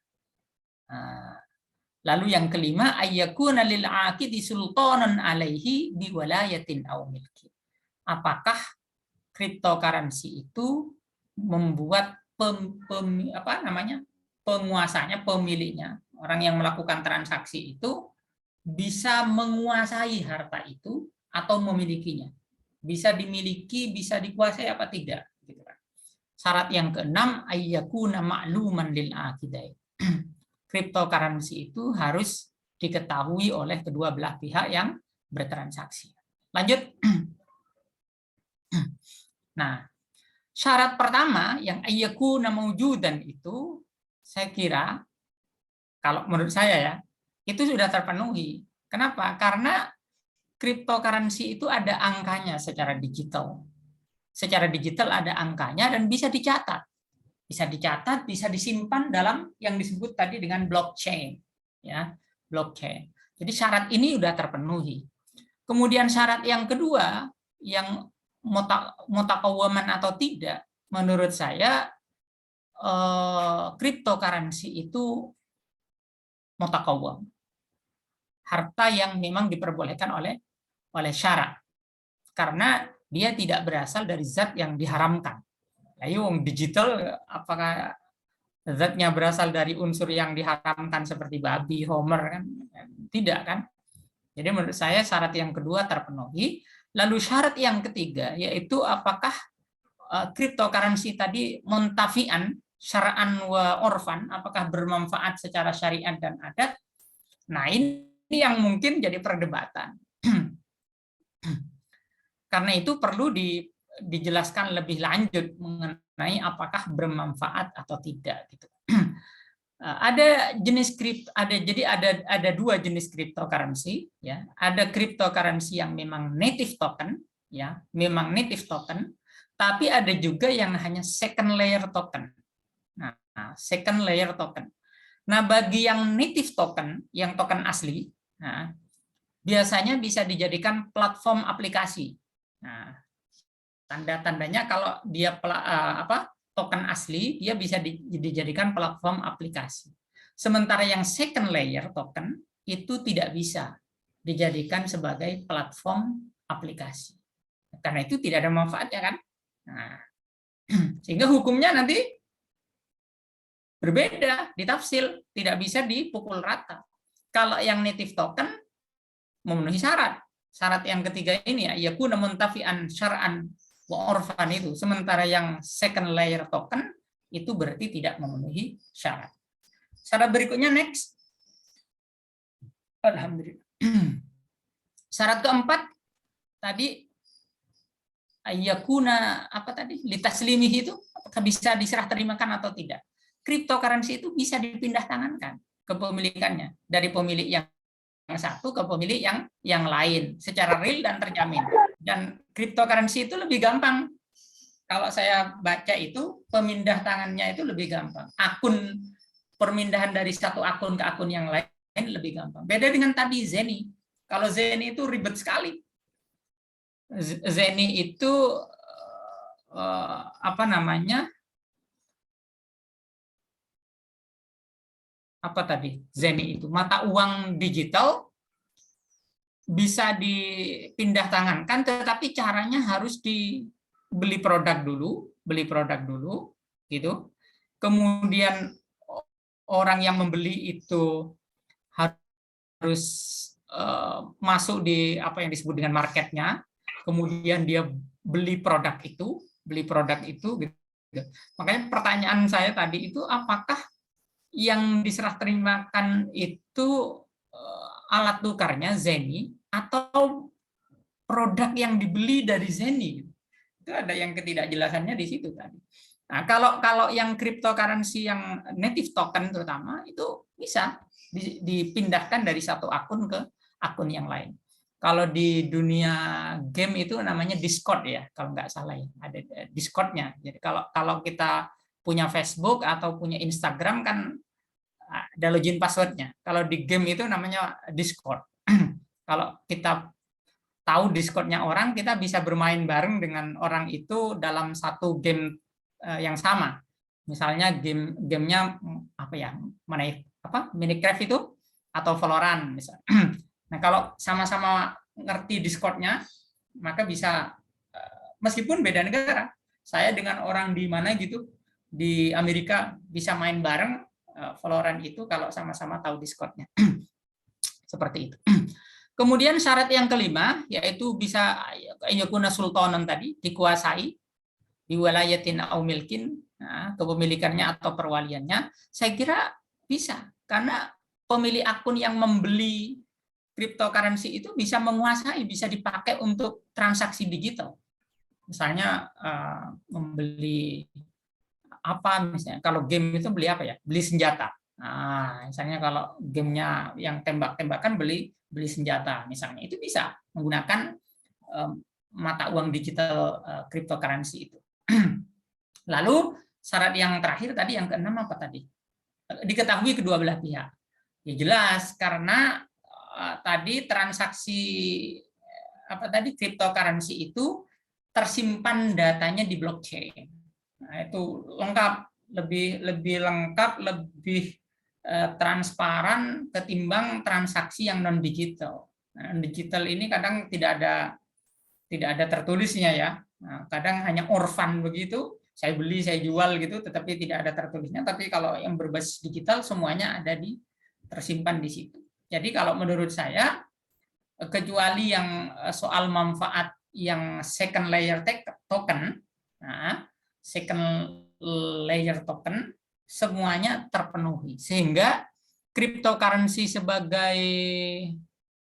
Lalu yang kelima ayyakuna lil 'aqidi sultanan alaihi biwalayatin aw milki. Apakah cryptocurrency itu membuat penguasanya, pemiliknya, orang yang melakukan transaksi itu bisa menguasai harta itu atau memilikinya. Bisa dimiliki, bisa dikuasai apa tidak. Syarat yang keenam, ayyakuna ma'luman lil aqidai. Cryptocurrency itu harus diketahui oleh kedua belah pihak yang bertransaksi. Lanjut. Nah, syarat pertama yang ayyakuna mawjudan itu, saya kira, kalau menurut saya ya, itu sudah terpenuhi. Kenapa? Karena cryptocurrency itu ada angkanya secara digital. Secara digital ada angkanya dan bisa dicatat. Bisa dicatat, bisa disimpan dalam yang disebut tadi dengan blockchain. Ya, blockchain. Jadi syarat ini sudah terpenuhi. Kemudian syarat yang kedua, yang mutaqawwaman atau tidak, menurut saya cryptocurrency itu mutaqawwam. Harta yang memang diperbolehkan oleh syarak. Karena dia tidak berasal dari zat yang diharamkan. Ayo, digital apakah zatnya berasal dari unsur yang diharamkan seperti babi, homer kan? Tidak kan? Jadi menurut saya syarat yang kedua terpenuhi. Lalu syarat yang ketiga yaitu apakah cryptocurrency tadi muntafi'an syara'an wa orfan, apakah bermanfaat secara syariat dan adat. Nah, ini yang mungkin jadi perdebatan. Karena itu perlu dijelaskan lebih lanjut mengenai apakah bermanfaat atau tidak gitu. Ada jenis ada dua jenis cryptocurrency ya. Ada cryptocurrency yang memang native token ya, memang native token, tapi ada juga yang hanya second layer token. Nah, second layer token. Nah, bagi yang native token, yang token asli, nah, biasanya bisa dijadikan platform aplikasi. Nah, tanda-tandanya kalau dia token asli, dia bisa dijadikan platform aplikasi. Sementara yang second layer token itu tidak bisa dijadikan sebagai platform aplikasi. Karena itu tidak ada manfaatnya kan. Nah, sehingga hukumnya nanti berbeda, ditafsir, tidak bisa dipukul rata. Kalau yang native token memenuhi syarat. Syarat yang ketiga ini ya, yakuna muntafi'an syar'an wa orfan itu. Sementara yang second layer token itu berarti tidak memenuhi syarat. Syarat berikutnya next. Alhamdulillah. Syarat keempat tadi ayyakuna litaslimihi itu apakah bisa diserah terimakan atau tidak. Cryptocurrency itu bisa dipindah tangankan kepemilikannya dari pemilik yang satu ke pemilik yang lain secara real dan terjamin. Dan cryptocurrency itu lebih gampang. Kalau saya baca itu pemindah tangannya itu lebih gampang. Permindahan dari satu akun ke akun yang lain lebih gampang. Beda dengan tadi Zeni. Kalau Zeni itu ribet sekali. Zeni itu Zeni itu mata uang digital bisa dipindah tangankan, tetapi caranya harus beli produk dulu, gitu. Kemudian orang yang membeli itu harus masuk di apa yang disebut dengan marketnya, kemudian dia beli produk itu, gitu. Makanya pertanyaan saya tadi itu apakah yang diserah terimakan itu alat tukarnya Zeni atau produk yang dibeli dari Zeni? Itu ada yang ketidakjelasannya di situ tadi. Nah, kalau yang cryptocurrency yang native token terutama itu bisa dipindahkan dari satu akun ke akun yang lain. Kalau di dunia game itu namanya Discord ya, kalau nggak salah ya, ada Discord-nya. Jadi kalau kita punya Facebook atau punya Instagram kan ada login passwordnya. Kalau di game itu namanya Discord. Kalau kita tahu Discord-nya orang, kita bisa bermain bareng dengan orang itu dalam satu game yang sama. Misalnya gamenya apa ya, Minecraft itu atau Valorant misal. Nah, kalau sama-sama ngerti Discord-nya, maka bisa meskipun beda negara. Saya dengan orang di mana gitu di Amerika bisa main bareng Valorant itu kalau sama-sama tahu Discord-nya. Seperti itu. Kemudian syarat yang kelima yaitu bisa yakuna sultanan tadi, dikuasai di walayatin au milkin, kepemilikannya atau perwaliannya. Saya kira bisa karena pemilik akun yang membeli cryptocurrency itu bisa menguasai, bisa dipakai untuk transaksi digital. Misalnya membeli apa, misalnya kalau game itu beli apa ya? Beli senjata. Nah, misalnya kalau gamenya yang tembak-tembakan beli senjata misalnya, itu bisa menggunakan mata uang digital cryptocurrency itu. Lalu syarat yang terakhir tadi yang keenam apa tadi? Diketahui kedua belah pihak. Ya jelas karena tadi transaksi cryptocurrency itu tersimpan datanya di blockchain. Nah, itu lengkap, lebih lengkap, lebih transparan ketimbang transaksi yang non digital. Nah, digital ini kadang tidak ada tertulisnya ya. Nah, kadang hanya orphan begitu, saya beli, saya jual gitu, tetapi tidak ada tertulisnya. Tapi kalau yang berbasis digital semuanya ada tersimpan di situ. Jadi kalau menurut saya, kecuali yang soal manfaat yang second layer token, second layer token semuanya terpenuhi, sehingga cryptocurrency sebagai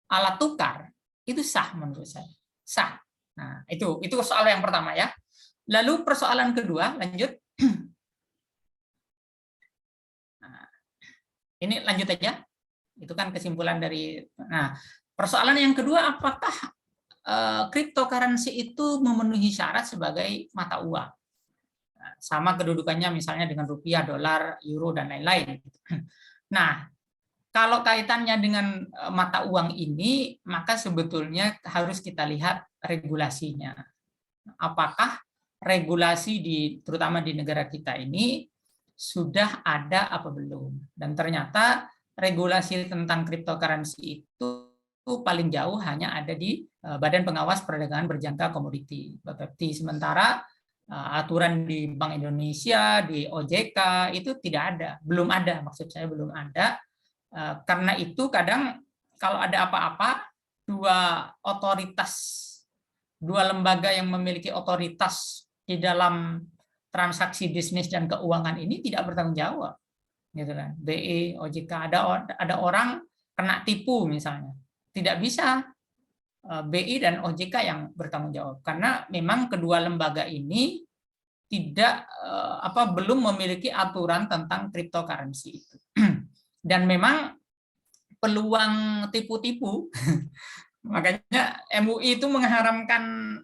alat tukar itu sah menurut saya, sah. Nah, itu soal yang pertama ya. Lalu persoalan kedua, lanjut. Nah, ini lanjut aja. Itu kan kesimpulan dari. Nah, persoalan yang kedua, apakah cryptocurrency itu memenuhi syarat sebagai mata uang? Sama kedudukannya misalnya dengan rupiah, dolar, euro, dan lain-lain. Nah, kalau kaitannya dengan mata uang ini, maka sebetulnya harus kita lihat regulasinya. Apakah regulasi terutama di negara kita ini sudah ada apa belum? Dan ternyata regulasi tentang cryptocurrency itu paling jauh hanya ada di Badan Pengawas Perdagangan Berjangka Komoditi (BPPT). Sementara aturan di Bank Indonesia, di OJK itu tidak ada, belum ada, maksud saya belum ada. Karena itu kadang kalau ada apa-apa, dua lembaga yang memiliki otoritas di dalam transaksi bisnis dan keuangan ini tidak bertanggung jawab, gitu kan? BI, OJK, ada orang kena tipu misalnya, tidak bisa BI dan OJK yang bertanggung jawab karena memang kedua lembaga ini belum memiliki aturan tentang cryptocurrency itu. Dan memang peluang tipu-tipu, makanya MUI itu mengharamkan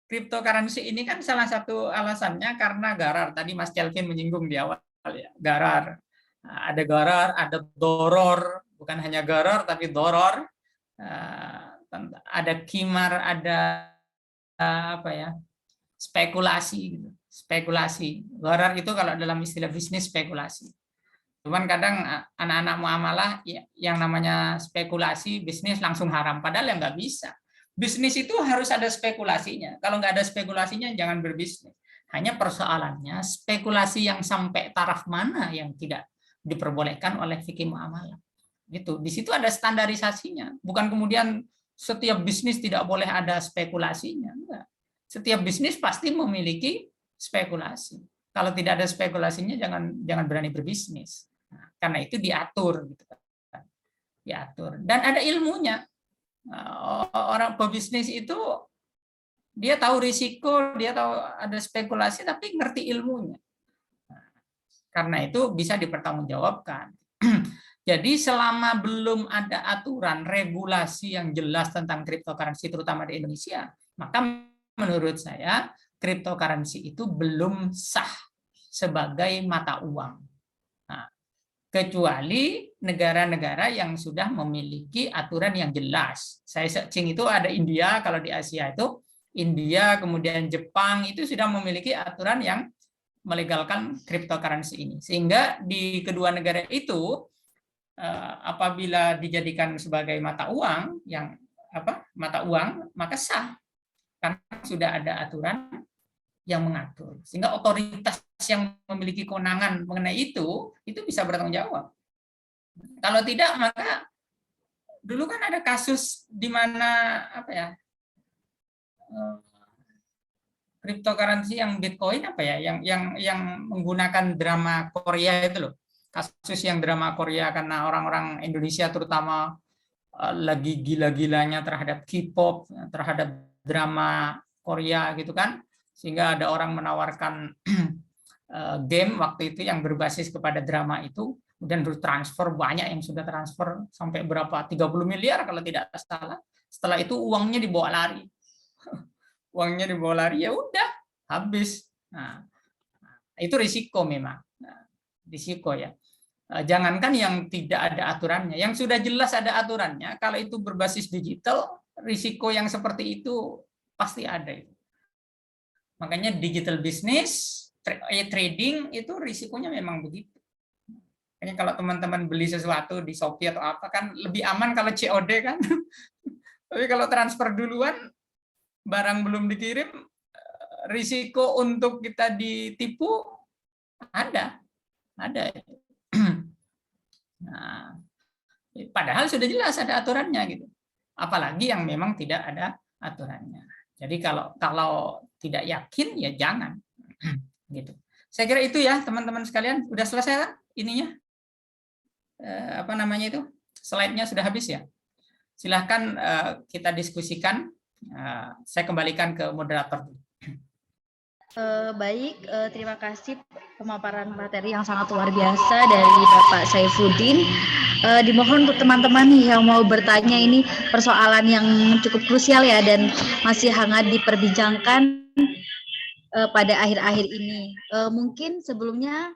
cryptocurrency ini kan salah satu alasannya karena garar. Tadi Mas Kelvin menyinggung di awal ya, garar. Ada garar, ada doror, bukan hanya garar tapi doror. Ada kimar, ada spekulasi. Garar itu kalau dalam istilah bisnis spekulasi. Cuman kadang anak-anak muamalah yang namanya spekulasi bisnis langsung haram, padahal nggak bisa. Bisnis itu harus ada spekulasinya. Kalau nggak ada spekulasinya jangan berbisnis. Hanya persoalannya spekulasi yang sampai taraf mana yang tidak diperbolehkan oleh fikih muamalah. Gitu. Di situ ada standarisasinya. Bukan kemudian setiap bisnis tidak boleh ada spekulasinya. Enggak. Setiap bisnis pasti memiliki spekulasi. Kalau tidak ada spekulasinya jangan berani berbisnis. Nah, karena itu diatur gitu kan. Diatur. Dan ada ilmunya. Orang pebisnis itu dia tahu risiko, dia tahu ada spekulasi tapi ngerti ilmunya. Nah, karena itu bisa dipertanggungjawabkan. Jadi selama belum ada aturan regulasi yang jelas tentang cryptocurrency terutama di Indonesia, maka menurut saya cryptocurrency itu belum sah sebagai mata uang. Nah, kecuali negara-negara yang sudah memiliki aturan yang jelas. Saya searching itu ada India, kalau di Asia itu India, kemudian Jepang itu sudah memiliki aturan yang melegalkan cryptocurrency ini. Sehingga di kedua negara itu apabila dijadikan sebagai mata uang maka sah karena sudah ada aturan yang mengatur. Sehingga otoritas yang memiliki kewenangan mengenai itu bisa bertanggung jawab. Kalau tidak, maka dulu kan ada kasus di mana cryptocurrency yang Bitcoin yang menggunakan drama Korea itu loh. Kasus yang drama Korea karena orang-orang Indonesia terutama lagi gila-gilanya terhadap K-pop, terhadap drama Korea gitu kan. Sehingga ada orang menawarkan game waktu itu yang berbasis kepada drama itu, kemudian transfer, banyak yang sudah transfer sampai berapa 30 miliar kalau tidak salah. Setelah itu uangnya dibawa lari. Uangnya dibawa lari, ya udah habis. Nah, itu risiko memang. Risiko ya. Jangankan yang tidak ada aturannya, yang sudah jelas ada aturannya, kalau itu berbasis digital, risiko yang seperti itu pasti ada. Makanya digital business, trading itu risikonya memang begitu. Makanya kalau teman-teman beli sesuatu di Shopee atau apa kan lebih aman kalau COD kan. Tapi kalau transfer duluan, barang belum dikirim, risiko untuk kita ditipu ada. Nah, padahal sudah jelas ada aturannya gitu. Apalagi yang memang tidak ada aturannya. Jadi kalau tidak yakin ya jangan gitu. Saya kira itu ya teman-teman sekalian. Udah selesai kan ininya? Slide-nya sudah habis ya. Silahkan kita diskusikan. Saya kembalikan ke moderator. Baik, terima kasih pemaparan materi yang sangat luar biasa dari Bapak Saifuddin. Dimohon untuk teman-teman yang mau bertanya, ini persoalan yang cukup krusial ya dan masih hangat diperbincangkan pada akhir-akhir ini. Mungkin sebelumnya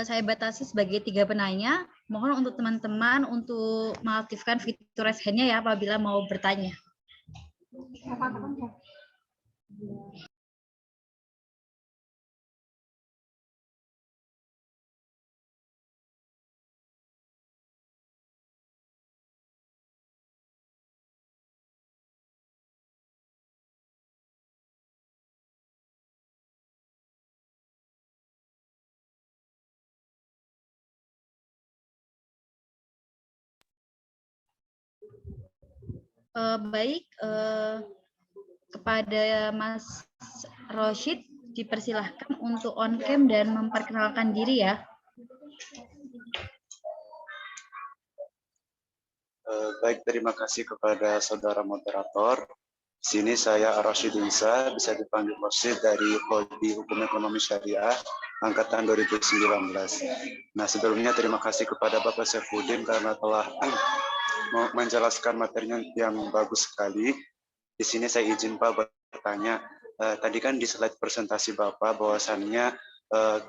saya batasi sebagai 3 penanya. Mohon untuk teman-teman untuk mengaktifkan fitur raise hand-nya ya apabila mau bertanya. Baik, kepada Mas Roshid dipersilahkan untuk on cam dan memperkenalkan diri ya. Baik, terima kasih kepada saudara moderator. Di sini saya Ar-Rasyid Isa, bisa dipanggil Roshid dari Prodi Hukum Ekonomi Syariah angkatan 2019. Nah, sebelumnya terima kasih kepada Bapak Saifuddin karena telah menjelaskan materinya yang bagus sekali. Di sini saya izin Pak bertanya. Tadi kan di slide presentasi Bapak bahwasannya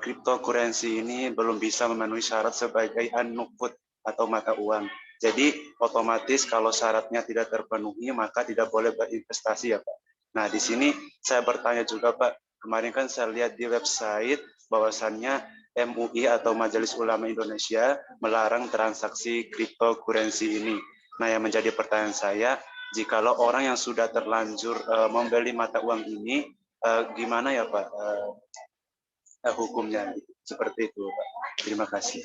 cryptocurrency ini belum bisa memenuhi syarat sebagai unnoted atau mata uang. Jadi otomatis kalau syaratnya tidak terpenuhi maka tidak boleh berinvestasi ya Pak. Nah di sini saya bertanya juga Pak, kemarin kan saya lihat di website bahwasannya MUI atau Majelis Ulama Indonesia melarang transaksi cryptocurrency ini. Nah yang menjadi pertanyaan saya, jikalau orang yang sudah terlanjur membeli mata uang ini, gimana ya Pak hukumnya? Seperti itu Pak. Terima kasih.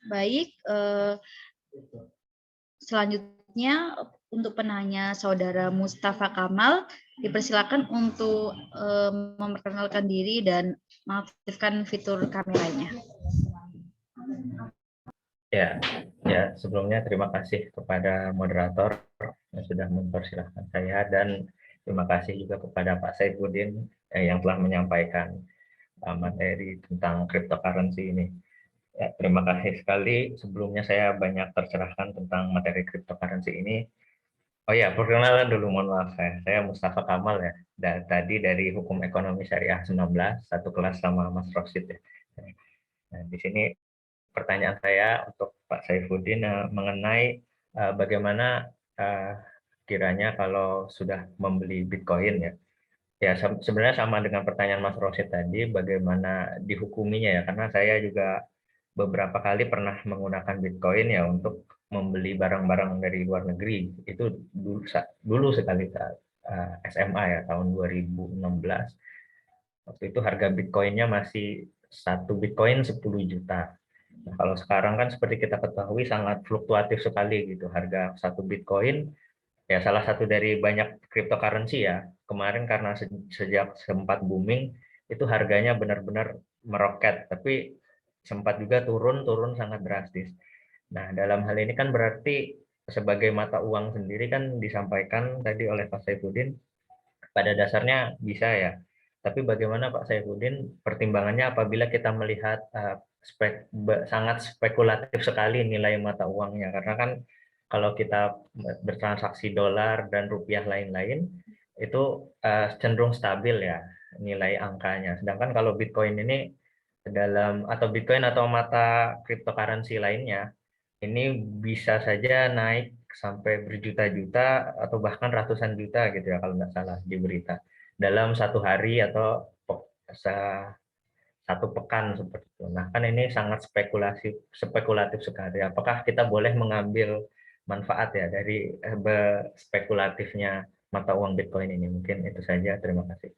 Baik, selanjutnya untuk penanya saudara Mustafa Kamal, dipersilakan untuk memperkenalkan diri dan mengaktifkan fitur kameranya. Ya, sebelumnya terima kasih kepada moderator yang sudah mempersilahkan saya dan terima kasih juga kepada Pak Saifuddin yang telah menyampaikan materi tentang cryptocurrency ini. Ya, terima kasih sekali. Sebelumnya saya banyak tercerahkan tentang materi cryptocurrency ini. Oh ya, perkenalan dulu, mohon maaf saya Mustafa Kamal ya. Tadi dari Hukum Ekonomi Syariah 19, satu kelas sama Mas Rosid ya. Nah, di sini pertanyaan saya untuk Pak Saifuddin mengenai bagaimana kiranya kalau sudah membeli Bitcoin ya. Ya, sebenarnya sama dengan pertanyaan Mas Rosid tadi, bagaimana dihukuminya ya, karena saya juga beberapa kali pernah menggunakan Bitcoin ya untuk membeli barang-barang dari luar negeri. Itu dulu sekali saat SMA ya, tahun 2016. Waktu itu harga Bitcoin-nya masih 1 Bitcoin 10 juta. Nah, kalau sekarang kan seperti kita ketahui sangat fluktuatif sekali gitu harga 1 Bitcoin. Ya, salah satu dari banyak cryptocurrency ya. Kemarin karena sejak sempat booming, itu harganya benar-benar meroket, tapi sempat juga turun sangat drastis. Nah, dalam hal ini kan berarti sebagai mata uang sendiri kan disampaikan tadi oleh Pak Saifuddin, pada dasarnya bisa ya. Tapi bagaimana Pak Saifuddin pertimbangannya apabila kita melihat sangat spekulatif sekali nilai mata uangnya, karena kan kalau kita bertransaksi dolar dan rupiah lain-lain itu cenderung stabil ya nilai angkanya. Sedangkan kalau Bitcoin ini atau Bitcoin atau mata cryptocurrency lainnya ini bisa saja naik sampai berjuta-juta atau bahkan ratusan juta gitu ya kalau nggak salah di berita dalam 1 hari atau satu pekan seperti itu. Nah, kan ini sangat spekulatif sekali. Apakah kita boleh mengambil manfaat ya dari spekulatifnya mata uang Bitcoin ini? Mungkin itu saja. Terima kasih.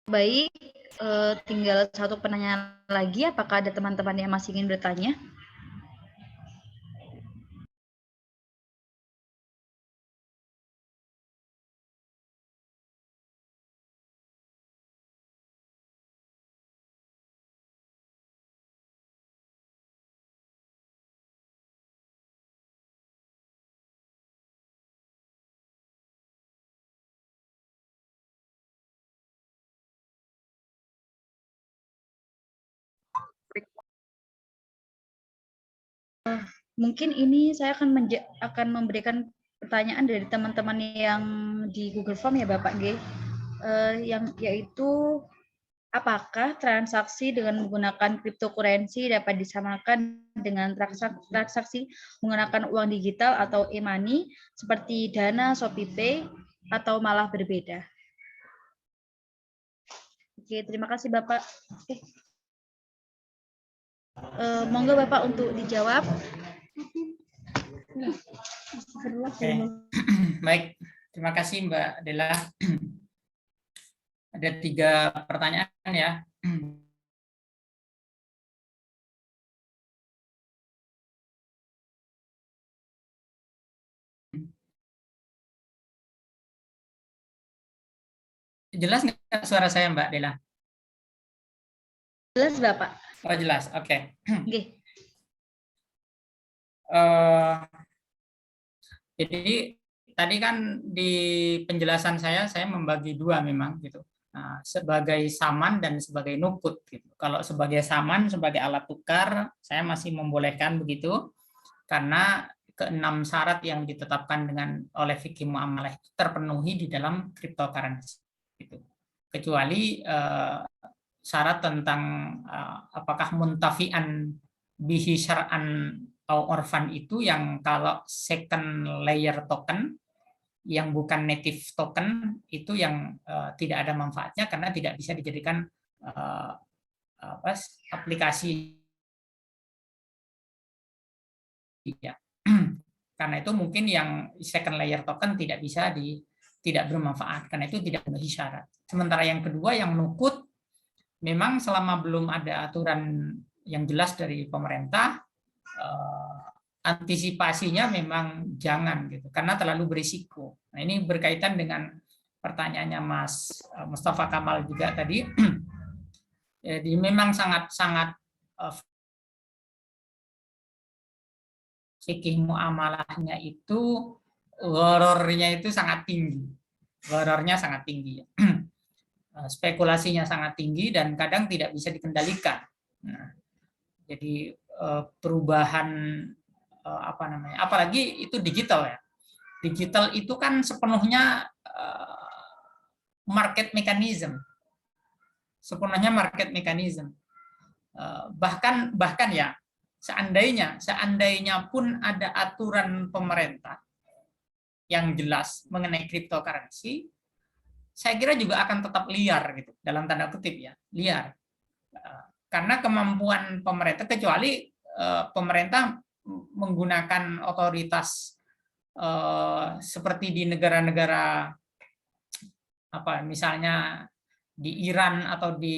Baik, tinggal satu penanya lagi. Apakah ada teman-teman yang masih ingin bertanya? Mungkin ini saya akan memberikan pertanyaan dari teman-teman yang di Google Form ya Bapak G, yaitu apakah transaksi dengan menggunakan cryptocurrency dapat disamakan dengan transaksi menggunakan uang digital atau e-money seperti Dana, ShopeePay, atau malah berbeda? Oke, terima kasih Bapak. Monggo Bapak untuk dijawab. Oke. Baik, terima kasih Mbak Della. Ada 3 pertanyaan ya. Jelas nggak suara saya Mbak Della? Jelas Bapak. Oh jelas, oke. Oke. Jadi tadi kan di penjelasan saya membagi 2 memang gitu. Nah, sebagai saman dan sebagai nukut gitu. Kalau sebagai saman sebagai alat tukar saya masih membolehkan begitu karena ke-6 syarat yang ditetapkan oleh fikih muamalah itu terpenuhi di dalam cryptocurrency gitu. Kecuali syarat tentang apakah muntafi'an bihi syar'an atau orfan itu yang kalau second layer token yang bukan native token itu yang tidak ada manfaatnya karena tidak bisa dijadikan aplikasi ya. Karena itu mungkin yang second layer token tidak bermanfaat karena itu tidak memenuhi syarat. Sementara yang kedua yang nukut memang selama belum ada aturan yang jelas dari pemerintah antisipasinya memang jangan gitu karena terlalu berisiko. Nah, ini berkaitan dengan pertanyaannya Mas Mustafa Kamal juga tadi. Jadi memang sangat fikih muamalahnya itu gharornya itu sangat tinggi. Gharornya sangat tinggi. Spekulasinya sangat tinggi dan kadang tidak bisa dikendalikan. Nah, jadi perubahan apa namanya, apalagi itu digital ya. Digital itu kan sepenuhnya market mechanism, sepenuhnya market mechanism. Bahkan ya seandainya pun ada aturan pemerintah yang jelas mengenai cryptocurrency, saya kira juga akan tetap liar gitu, dalam tanda kutip ya, liar. Karena kemampuan pemerintah, kecuali pemerintah menggunakan otoritas seperti di negara-negara apa, misalnya di Iran atau di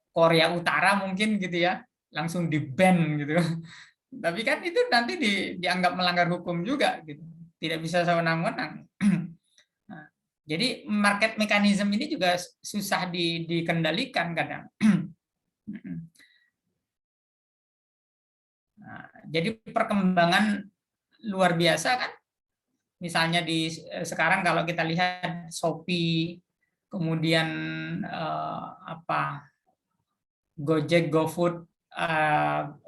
Korea Utara mungkin gitu ya, langsung di-ban gitu. Tapi kan itu nanti dianggap melanggar hukum juga gitu. Tidak bisa sewenang-wenang. Nah, jadi market mechanism ini juga susah dikendalikan kadang. Nah, jadi perkembangan luar biasa kan. Misalnya sekarang kalau kita lihat Shopee, kemudian Gojek, GoFood,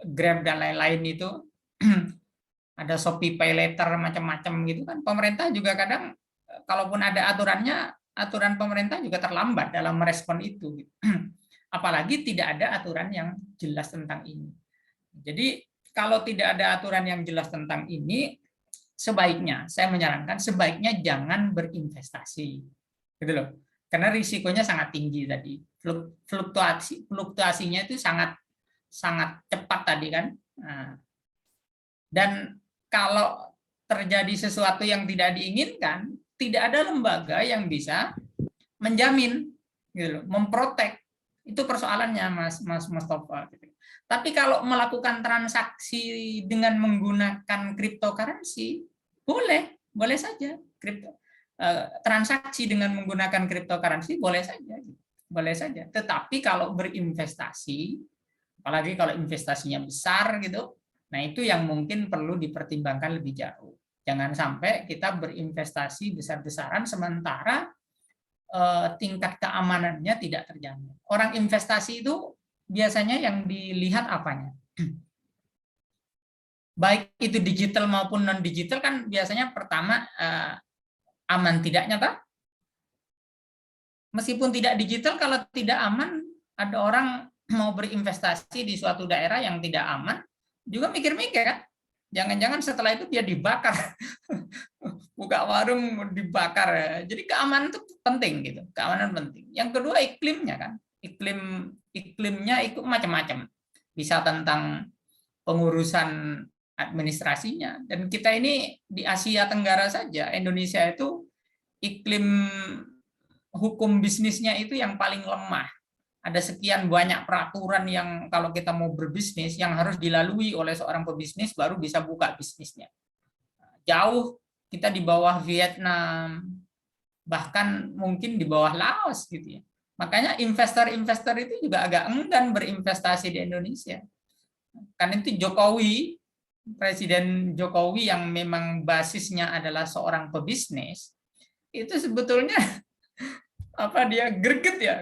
Grab dan lain-lain itu ada Shopee Pay Later macam-macam gitu kan. Pemerintah juga kadang kalaupun ada aturannya, aturan pemerintah juga terlambat dalam merespon itu. Apalagi tidak ada aturan yang jelas tentang ini. Jadi kalau tidak ada aturan yang jelas tentang ini, sebaiknya, saya menyarankan sebaiknya jangan berinvestasi, gitu loh. Karena risikonya sangat tinggi tadi. Fluktuasinya itu sangat cepat tadi kan. Nah, dan kalau terjadi sesuatu yang tidak diinginkan, tidak ada lembaga yang bisa menjamin, gitu loh, memprotek. Itu persoalannya, Mas Mustafa. Tapi kalau melakukan transaksi dengan menggunakan cryptocurrency, boleh saja. Transaksi dengan menggunakan cryptocurrency boleh saja. Tetapi kalau berinvestasi, apalagi kalau investasinya besar gitu, nah itu yang mungkin perlu dipertimbangkan lebih jauh. Jangan sampai kita berinvestasi besar-besaran sementara tingkat keamanannya tidak terjamin. Orang investasi itu biasanya yang dilihat apanya? Baik itu digital maupun non-digital kan biasanya pertama aman tidaknya, tak? Meskipun tidak digital, kalau tidak aman, ada orang mau berinvestasi di suatu daerah yang tidak aman, juga mikir-mikir kan? Jangan-jangan setelah itu dia dibakar, buka warung dibakar. Jadi keamanan itu penting gitu, keamanan penting. Yang kedua iklimnya kan, iklimnya ikut macam-macam. Bisa tentang pengurusan administrasinya. Dan kita ini di Asia Tenggara saja, Indonesia itu iklim hukum bisnisnya itu yang paling lemah. Ada sekian banyak peraturan yang kalau kita mau berbisnis yang harus dilalui oleh seorang pebisnis baru bisa buka bisnisnya. Jauh kita di bawah Vietnam, bahkan mungkin di bawah Laos gitu ya. Makanya investor-investor itu juga agak enggan berinvestasi di Indonesia. Kan itu Jokowi, Presiden Jokowi yang memang basisnya adalah seorang pebisnis, itu sebetulnya dia greget ya,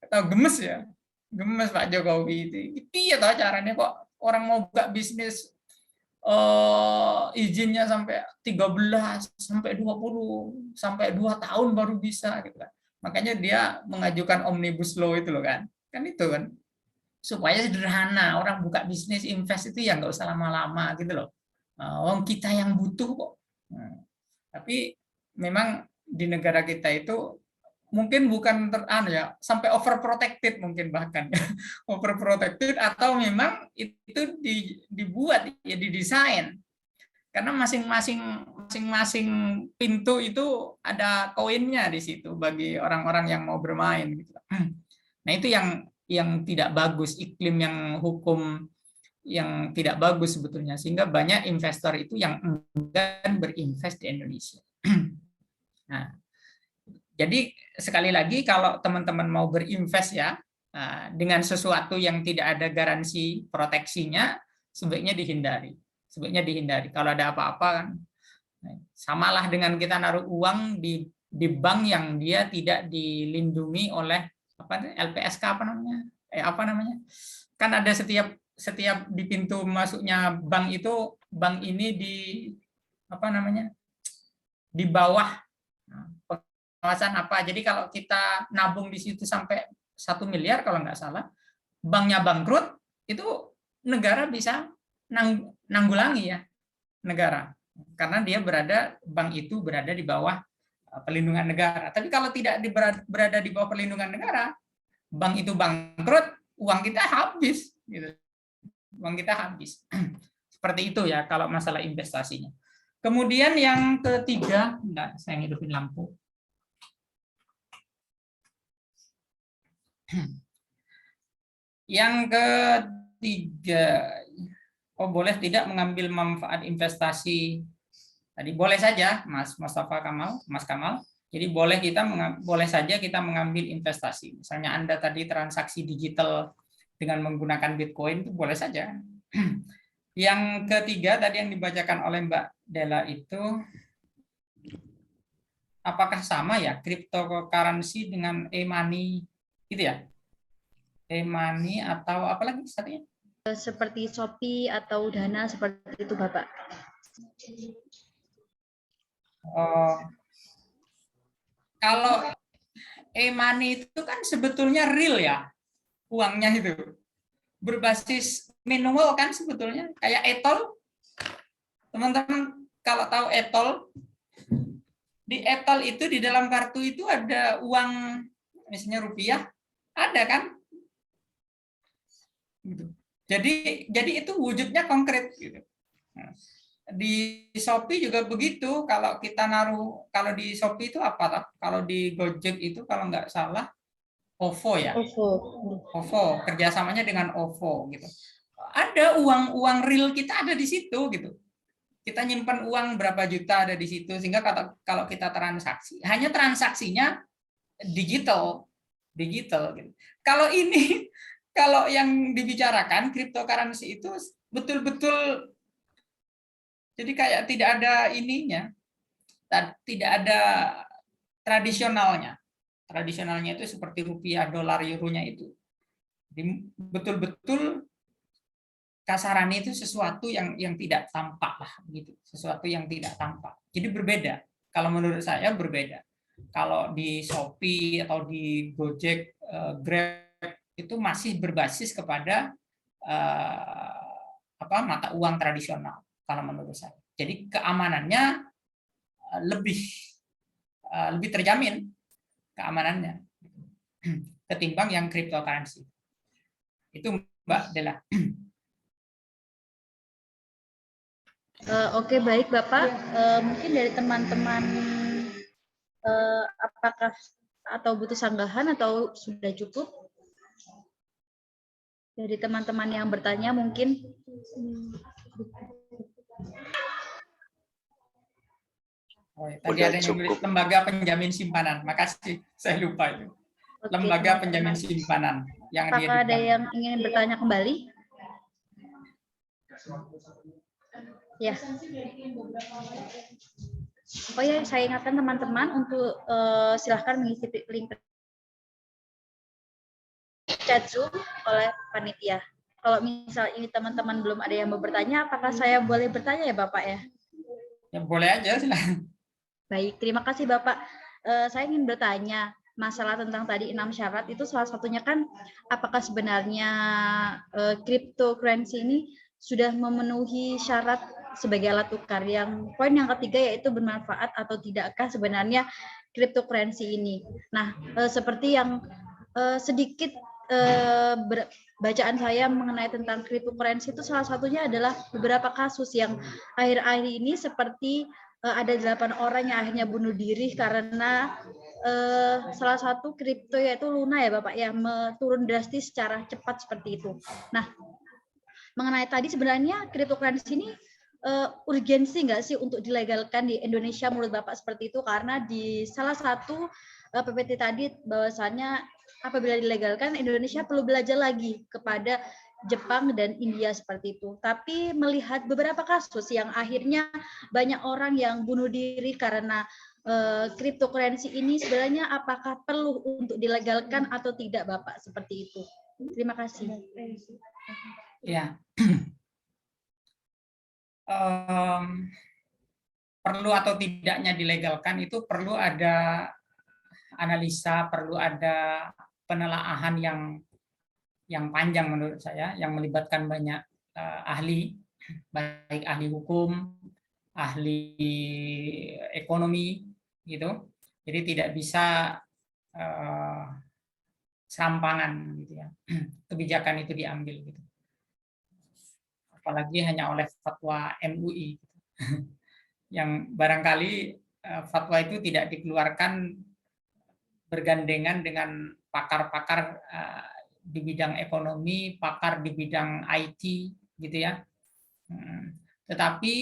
atau gemes ya, gemes Pak Jokowi itu. Iya tahu caranya kok orang mau buka bisnis izinnya sampai 13 sampai 20 sampai 2 tahun baru bisa gitu kan. Makanya dia mengajukan omnibus law itu loh kan itu kan supaya sederhana, orang buka bisnis invest itu ya nggak usah lama-lama gitu loh. Wong kita yang butuh kok. Tapi memang di negara kita itu mungkin bukan sampai overprotected mungkin bahkan overprotected, atau memang itu dibuat ya, didesain karena masing-masing pintu itu ada koinnya di situ bagi orang-orang yang mau bermain gitu. Nah itu yang tidak bagus, iklim yang hukum yang tidak bagus sebetulnya, sehingga banyak investor itu yang enggan berinvest di Indonesia. Nah, jadi sekali lagi kalau teman-teman mau berinvest ya dengan sesuatu yang tidak ada garansi proteksinya, sebaiknya dihindari. Kalau ada apa-apa kan, samalah dengan kita naruh uang di bank yang dia tidak dilindungi oleh LPSK kan ada setiap di pintu masuknya bank itu, bank ini di apa namanya, di bawah pengawasan apa. Jadi kalau kita nabung di situ sampai 1 miliar kalau nggak salah, banknya bangkrut, itu negara bisa nanggulangi ya, negara, karena dia bank itu berada di bawah perlindungan negara. Tapi kalau tidak berada di bawah perlindungan negara, bank itu bangkrut, uang kita habis gitu. Uang kita habis. Seperti itu ya kalau masalah investasinya. Kemudian yang ketiga, enggak, saya ngidupin lampu. Yang ketiga, boleh tidak mengambil manfaat investasi. Tadi boleh saja, Mas Kamal. Jadi boleh saja kita mengambil investasi. Misalnya Anda tadi transaksi digital dengan menggunakan Bitcoin, itu boleh saja. Yang ketiga tadi yang dibacakan oleh Mbak Della itu, apakah sama ya cryptocurrency dengan e-money gitu ya? E-money atau apa lagi satunya? Seperti Shopee atau Dana seperti itu, Bapak. Kalau e-money itu kan sebetulnya real ya, uangnya itu berbasis manual kan sebetulnya, kayak etol. Teman-teman kalau tahu etol, di etol itu di dalam kartu itu ada uang, misalnya rupiah, ada kan? Jadi itu wujudnya konkret gitu. Nah, di Shopee juga begitu. Kalau kita naruh, kalau di Shopee itu apa? Kalau di Gojek itu kalau nggak salah OVO ya. OVO, kerjasamanya dengan OVO gitu. Ada uang real kita ada di situ gitu. Kita nyimpan uang berapa juta ada di situ, sehingga kalau kita transaksi, hanya transaksinya digital gitu. Kalau ini, kalau yang dibicarakan cryptocurrency itu betul-betul, jadi kayak tidak ada ininya, tidak ada tradisionalnya. Tradisionalnya itu seperti rupiah, dolar, euronya itu. Betul-betul kasarannya itu sesuatu yang tidak tampak lah gitu, sesuatu yang tidak tampak. Jadi berbeda. Kalau menurut saya berbeda. Kalau di Shopee atau di Gojek, Grab itu masih berbasis kepada mata uang tradisional kalau menurut saya. Jadi keamanannya lebih terjamin keamanannya ketimbang yang cryptocurrency. Itu Mbak Della. Oke, baik Bapak. Mungkin dari teman-teman apakah atau butuh sanggahan atau sudah cukup? Dari teman-teman yang bertanya mungkin. Tadi ada yang nulis lembaga penjamin simpanan. Makasih, saya lupa itu. Oke, lembaga penjamin simpanan. Apakah ada yang ingin bertanya kembali? Ya. Oh ya, saya ingatkan teman-teman untuk silahkan mengisi link chat Zoom oleh panitia. Kalau misal ini teman-teman belum ada yang mau bertanya, apakah saya boleh bertanya ya Bapak ya? Ya boleh aja, silahkan. Baik, terima kasih Bapak. Saya ingin bertanya masalah tentang tadi 6 syarat itu, salah satunya kan apakah sebenarnya cryptocurrency ini sudah memenuhi syarat sebagai alat tukar. Yang poin yang ketiga yaitu bermanfaat atau tidakkah sebenarnya cryptocurrency ini. Nah, seperti yang sedikit bacaan saya mengenai tentang cryptocurrency itu, salah satunya adalah beberapa kasus yang akhir-akhir ini seperti ada 8 orang yang akhirnya bunuh diri karena salah satu kripto yaitu Luna ya Bapak ya, turun drastis secara cepat seperti itu. Nah, mengenai tadi sebenarnya cryptocurrency ini urgensi nggak sih untuk dilegalkan di Indonesia menurut Bapak seperti itu? Karena di salah satu PPT tadi bahwasannya apabila dilegalkan Indonesia perlu belajar lagi kepada Jepang dan India seperti itu. Tapi melihat beberapa kasus yang akhirnya banyak orang yang bunuh diri karena cryptocurrency ini, sebenarnya apakah perlu untuk dilegalkan atau tidak Bapak seperti itu? Terima kasih. Ya. Perlu atau tidaknya dilegalkan itu perlu ada analisa, perlu ada penelaahan yang panjang menurut saya, yang melibatkan banyak ahli, baik ahli hukum, ahli ekonomi, gitu. Jadi tidak bisa serampangan, gitu ya, kebijakan itu diambil, gitu. Apalagi hanya oleh fatwa MUI, gitu. Yang barangkali fatwa itu tidak dikeluarkan bergandengan dengan pakar-pakar di bidang ekonomi, pakar di bidang IT, gitu ya. Tetapi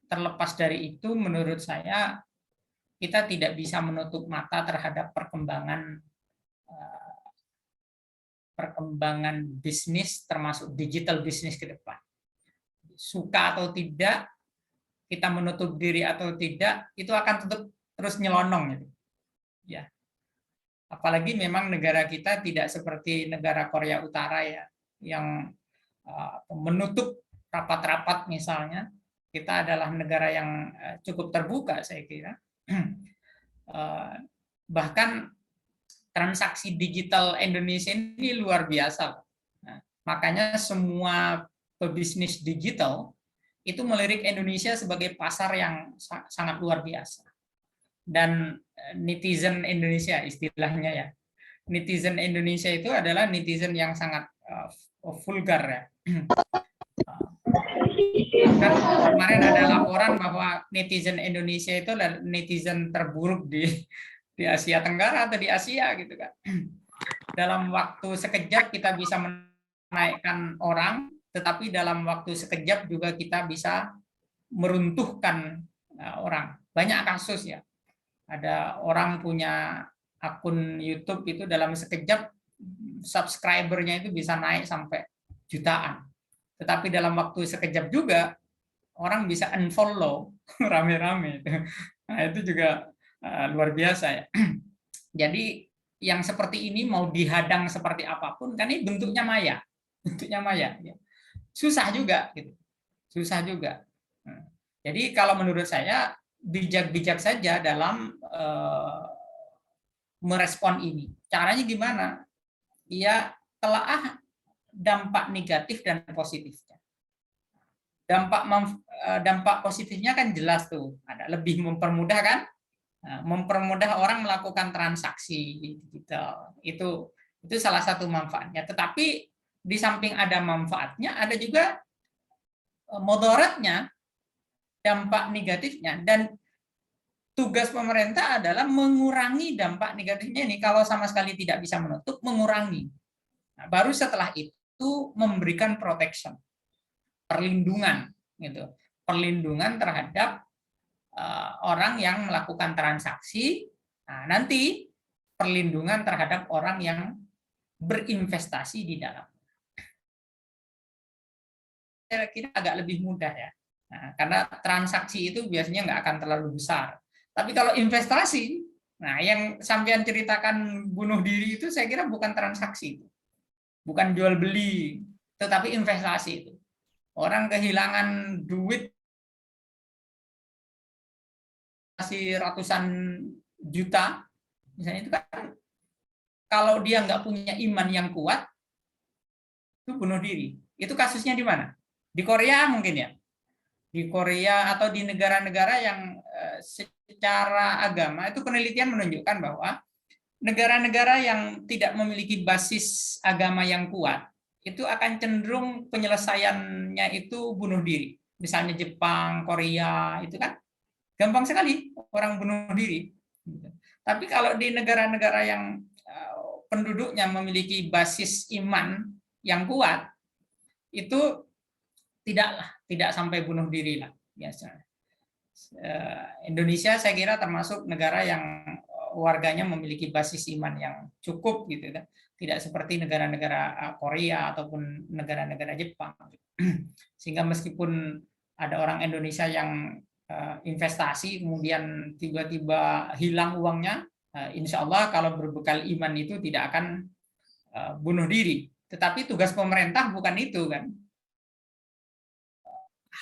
terlepas dari itu, menurut saya kita tidak bisa menutup mata terhadap perkembangan bisnis, termasuk digital bisnis ke depan. Suka atau tidak, kita menutup diri atau tidak, itu akan tetap terus nyelonong, gitu. Ya. Apalagi memang negara kita tidak seperti negara Korea Utara, ya, yang menutup rapat-rapat misalnya. Kita adalah negara yang cukup terbuka, saya kira. Bahkan transaksi digital Indonesia ini luar biasa. Nah, makanya semua pebisnis digital itu melirik Indonesia sebagai pasar yang sangat luar biasa. Dan netizen Indonesia, istilahnya, ya, netizen Indonesia itu adalah netizen yang sangat vulgar, ya. Kan kemarin ada laporan bahwa netizen Indonesia itu adalah netizen terburuk di Asia Tenggara atau di Asia, gitu kan. Dalam waktu sekejap kita bisa menaikkan orang, tetapi dalam waktu sekejap juga kita bisa meruntuhkan orang. Banyak kasus, ya. Ada orang punya akun YouTube itu dalam sekejap subscribernya itu bisa naik sampai jutaan. Tetapi dalam waktu sekejap juga orang bisa unfollow rame-rame. Nah, itu juga luar biasa, ya. Jadi yang seperti ini mau dihadang seperti apapun, kan ini bentuknya maya, ya. Susah juga, gitu. Susah juga. Jadi kalau menurut saya bijak-bijak saja dalam merespon ini. Caranya gimana? Ya, telaah dampak negatif dan positifnya. Dampak positifnya kan jelas tuh, ada lebih mempermudah, kan? Mempermudah orang melakukan transaksi digital. Itu salah satu manfaatnya. Tetapi di samping ada manfaatnya, ada juga mudaratnya, dampak negatifnya. Dan tugas pemerintah adalah mengurangi dampak negatifnya ini. Kalau sama sekali tidak bisa menutup, mengurangi. Nah, baru setelah itu memberikan protection, perlindungan, gitu. Perlindungan terhadap orang yang melakukan transaksi. Nah, nanti perlindungan terhadap orang yang berinvestasi di dalam. Saya kira agak lebih mudah, ya. Nah, karena transaksi itu biasanya nggak akan terlalu besar. Tapi kalau investasi, nah, yang sampean ceritakan bunuh diri itu saya kira bukan transaksi, bukan jual beli, tetapi investasi itu. Orang kehilangan duit ratusan juta, misalnya, itu kan kalau dia nggak punya iman yang kuat, itu bunuh diri. Itu kasusnya di mana? Di Korea mungkin, ya. Di Korea atau di negara-negara yang secara agama itu penelitian menunjukkan bahwa negara-negara yang tidak memiliki basis agama yang kuat itu akan cenderung penyelesaiannya itu bunuh diri. Misalnya Jepang, Korea, itu kan gampang sekali orang bunuh diri. Tapi kalau di negara-negara yang penduduknya memiliki basis iman yang kuat, itu tidak sampai bunuh diri lah biasanya. Indonesia saya kira termasuk negara yang warganya memiliki basis iman yang cukup, gitu kan. Tidak seperti negara-negara Korea ataupun negara-negara Jepang. Sehingga meskipun ada orang Indonesia yang investasi kemudian tiba-tiba hilang uangnya, insya Allah kalau berbekal iman itu tidak akan bunuh diri. Tetapi tugas pemerintah bukan itu kan.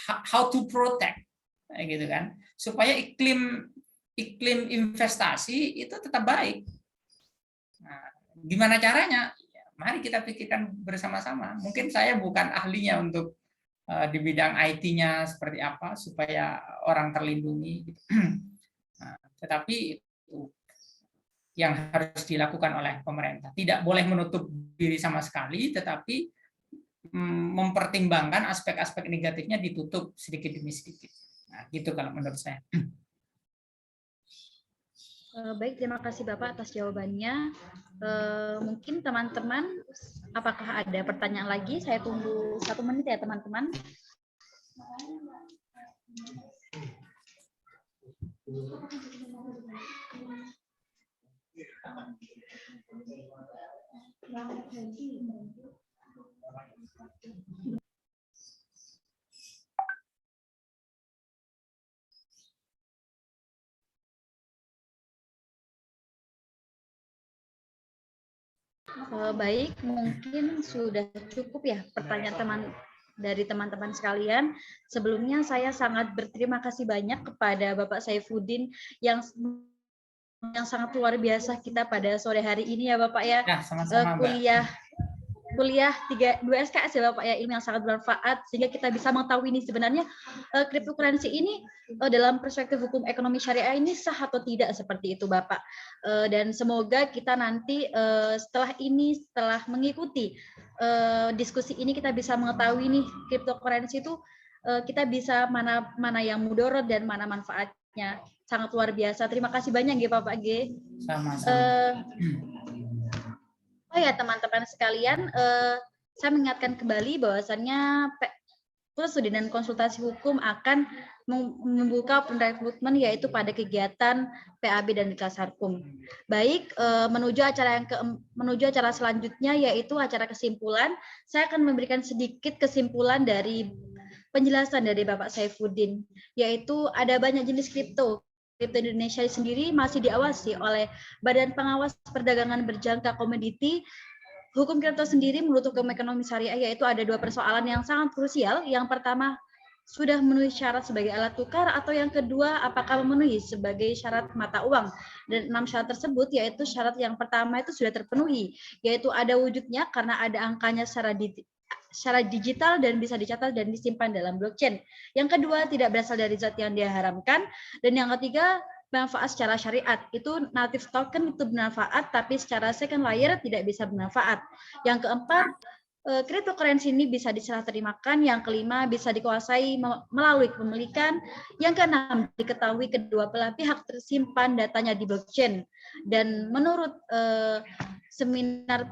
How to protect, gitu kan, supaya iklim investasi itu tetap baik. Nah, gimana caranya? Mari kita pikirkan bersama-sama. Mungkin saya bukan ahlinya untuk di bidang IT-nya seperti apa supaya orang terlindungi. Gitu. Nah, tetapi itu yang harus dilakukan oleh pemerintah. Tidak boleh menutup diri sama sekali, tetapi mempertimbangkan aspek-aspek negatifnya ditutup sedikit demi sedikit. Nah, gitu kalau menurut saya. Baik, terima kasih Bapak atas jawabannya. Mungkin teman-teman, apakah ada pertanyaan lagi? Saya tunggu 1 menit ya teman-teman. Baik, mungkin sudah cukup ya pertanyaan dari teman-teman sekalian. Sebelumnya saya sangat berterima kasih banyak kepada Bapak Saifuddin yang sangat luar biasa kita pada sore hari ini ya Bapak ya. Ya, sama-sama, kuliah 2 SKS ya Bapak ya, ilmu yang sangat bermanfaat sehingga kita bisa mengetahui ini sebenarnya cryptocurrency ini dalam perspektif hukum ekonomi syariah ini sah atau tidak seperti itu Bapak. Dan semoga kita nanti setelah mengikuti diskusi ini kita bisa mengetahui nih cryptocurrency itu kita bisa mana yang mudorot dan mana manfaatnya. Sangat luar biasa. Terima kasih banyak ya Bapak G. Sama-sama. Oh ya teman-teman sekalian, saya mengingatkan kembali bahwasannya Pusat Studi dan Konsultasi Hukum akan membuka rekrutmen yaitu pada kegiatan PAB dan Diklasarkum. Baik, menuju acara selanjutnya yaitu acara kesimpulan. Saya akan memberikan sedikit kesimpulan dari penjelasan dari Bapak Saifuddin, yaitu ada banyak jenis kripto. Kripto Indonesia sendiri masih diawasi oleh Badan Pengawas Perdagangan Berjangka Komoditi. Hukum kripto sendiri menurut hukum ekonomi syariah yaitu ada 2 persoalan yang sangat krusial. Yang pertama, sudah memenuhi syarat sebagai alat tukar, atau yang kedua, apakah memenuhi sebagai syarat mata uang. Dan 6 syarat tersebut yaitu syarat yang pertama itu sudah terpenuhi, yaitu ada wujudnya karena ada angkanya secara digital dan bisa dicatat dan disimpan dalam blockchain. Yang kedua, tidak berasal dari zat yang diharamkan. Dan yang ketiga, manfaat secara syariat. Itu native token itu bermanfaat, tapi secara second layer tidak bisa bermanfaat. Yang keempat, cryptocurrency ini bisa diserah terimakan. Yang kelima, bisa dikuasai melalui kepemilikan. Yang keenam, diketahui kedua belah pihak tersimpan datanya di blockchain. Dan menurut seminar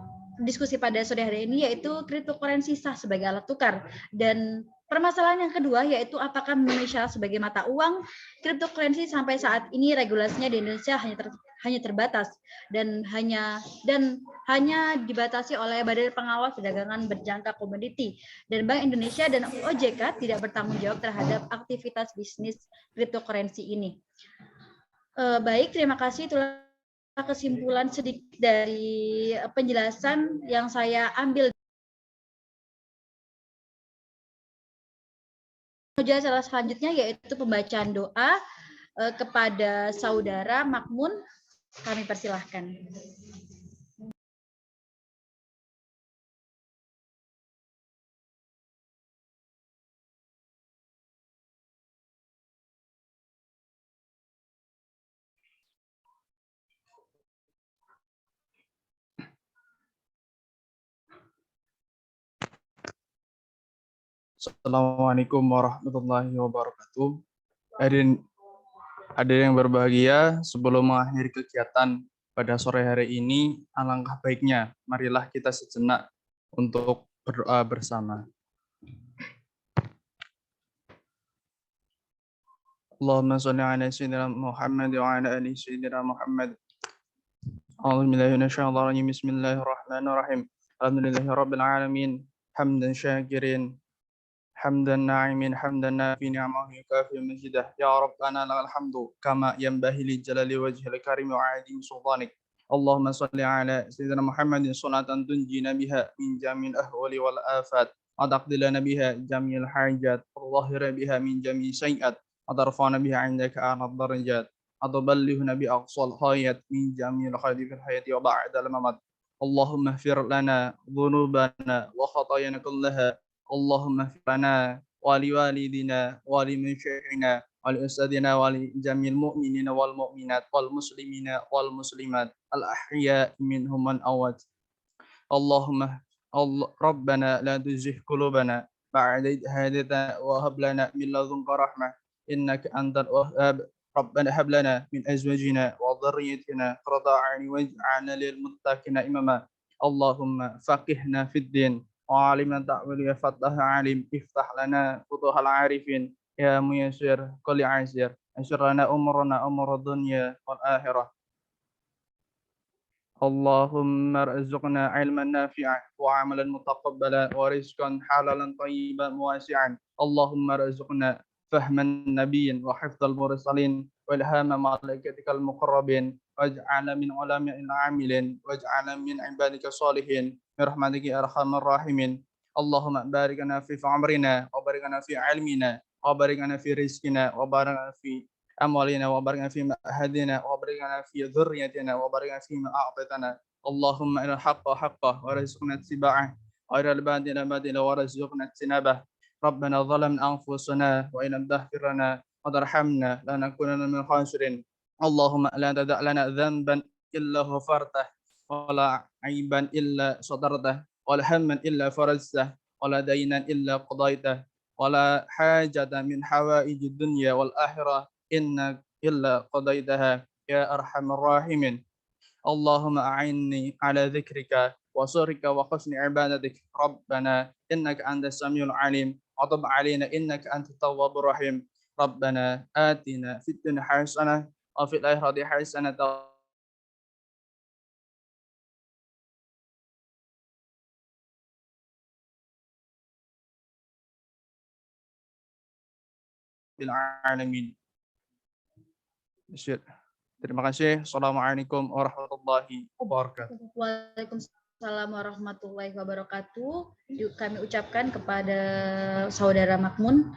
diskusi pada sore hari ini yaitu cryptocurrency sah sebagai alat tukar. Dan permasalahan yang kedua yaitu apakah memenuhi syarat sebagai mata uang. Cryptocurrency sampai saat ini regulasinya di Indonesia hanya terbatas dan hanya dibatasi oleh Badan Pengawas Perdagangan Berjangka Komoditi, dan Bank Indonesia dan OJK tidak bertanggung jawab terhadap aktivitas bisnis cryptocurrency ini. Baik, terima kasih. Itulah kesimpulan sedikit dari penjelasan yang saya ambil. Menuju acara selanjutnya yaitu pembacaan doa kepada Saudara Makmun. Kami persilahkan. Assalamualaikum warahmatullahi wabarakatuh. Hadirin yang berbahagia, sebelum mengakhiri kegiatan pada sore hari ini, alangkah baiknya marilah kita sejenak untuk berdoa bersama. Allahumma shalli ala sayyidina Muhammad wa ala ali sayyidina Muhammad. A'udzu billahi minasyaitonir rajim. Bismillahirrahmanirrahim. Alhamdulillahirabbil alamin. Hamdan syakirin. حمدا ناعمين حمدا نافي نعمه يكافئ مجده يا ربنا لك الحمد كما ينبغي لجلال وجهك الكريم وعظيم سلطانك اللهم صل على سيدنا محمد صلاة تنجينا بها من جميع الأهوال والآفات وتقضي لنا بها جميع الحاجات وتطهر بها من جميع السيئات وترفعنا بها عندك أعلى الدرجات وتبلغنا بأقصى الغايات من جميع الخير في الحياة وبعد الممات. اللهم اغفر لنا ذنوبنا وخطايانا كلها. اللهم اغفر لنا ولوالدنا ولمشايخنا ولأستاذنا ولجميع المؤمنين والمؤمنات والمسلمين والمسلمات الأحياء منهم والأموات. اللهم ربنا لا تزغ قلوبنا بعد إذ هديتنا وهب لنا من لدنك رحمة إنك أنت الوهاب. ربنا هب لنا من أزواجنا وذريتنا قرة أعين واجعلنا للمتقين إماما. اللهم فقهنا في الدين وعلمنا تأويل يا فتاح عليم. افتح لنا فتوح العارفين يا ميسر كل عسير. يسر لنا أمورنا أمور الدنيا والآخرة. اللهم ارزقنا علما نافعا وعملا متقبلا ورزقا حلالا طيبا واسعا. اللهم ارزقنا فهم النبي وحفظ المرسلين والهام ملائكتك المقربين واجعل من علماء العاملين واجعل من عبادك الصالحين برحمتك يا ارحم الراحمين. اللهم بارك لنا في عمرنا وبارك لنا في علمنا وبارك لنا في رزقنا وبارك لنا في أموالنا وبارك فيما أهدنا وبارك في ذريتنا وبارك فيما أعطيتنا. اللهم إن الحق حقه ورزقنا اتباعه وإن الباطل باطلا ورزقنا اجتنابه. ربنا ظلمنا أنفسنا وإن لم تغفر لنا وترحمنا لنكونن من الخاسرين. اللهم لا تدع لنا ذنبا إلا غفرته ولا عيبا إلا سترته ولا هما إلا فرجته ولا دينا إلا قضيته ولا حاجة من حوائج الدنيا والآخرة إنك إلا قضيتها يا أرحم الراحمين. اللهم أعني على ذكرك وشكرك وحسن عبادتك. ربنا إنك أنت السميع العليم وتب علينا إنك أنت التواب الرحيم. ربنا آتنا في الدنيا حسنة وفي الآخرة حسنة العالمين. Terima kasih. Assalamualaikum warahmatullahi wabarakatuh. Waalaikumsalam warahmatullahi wabarakatuh. Kami ucapkan kepada Saudara Makmun.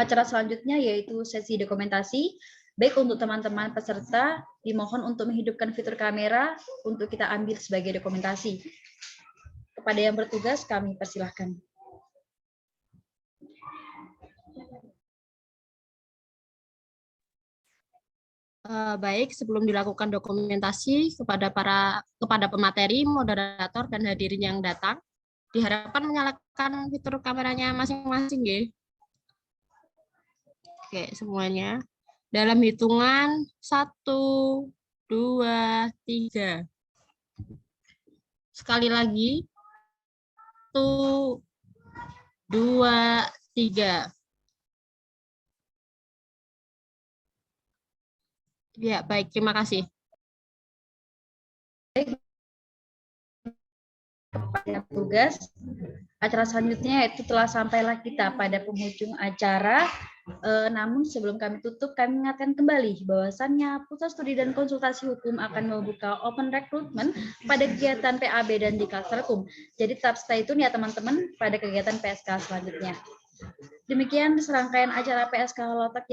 Acara selanjutnya yaitu sesi dokumentasi. Baik untuk teman-teman peserta, dimohon untuk menghidupkan fitur kamera untuk kita ambil sebagai dokumentasi. Kepada yang bertugas kami persilahkan. Baik, sebelum dilakukan dokumentasi kepada pemateri, moderator dan hadirin yang datang, diharapkan menyalakan fitur kameranya masing-masing, ya. Oke, semuanya. Dalam hitungan 1, 2, 3. Sekali lagi. 1, 2, 3. Ya, baik. Terima kasih. Tugas acara selanjutnya yaitu telah sampailah kita pada penghujung acara. Namun sebelum kami tutup, kami ingatkan kembali bahwasannya Pusat Studi dan Konsultasi Hukum akan membuka open recruitment pada kegiatan PAB dan Diklat-Serkum. Jadi tetap stay tune ya teman-teman pada kegiatan PSK selanjutnya. Demikian serangkaian acara PSK Holotalk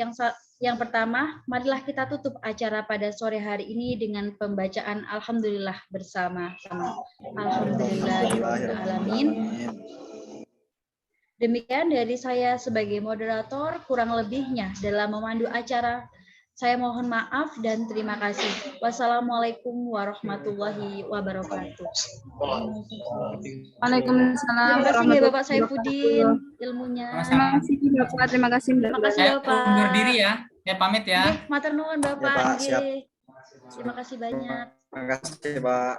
yang pertama. Marilah kita tutup acara pada sore hari ini dengan pembacaan Alhamdulillah bersama-sama. Alhamdulillahirrahmanirrahim. Demikian dari saya sebagai moderator, kurang lebihnya dalam memandu acara. Saya mohon maaf dan terima kasih. Wassalamualaikum warahmatullahi wabarakatuh. Waalaikumsalam. Terima kasih ya Bapak Saifuddin ilmunya. Terima kasih Bapak. Terima kasih Mbak. Terima kasih Bapak. Undur diri ya. Saya pamit ya. Matur nuwun Bapak. Ya, Pak, siap. Terima kasih banyak. Terima kasih Pak.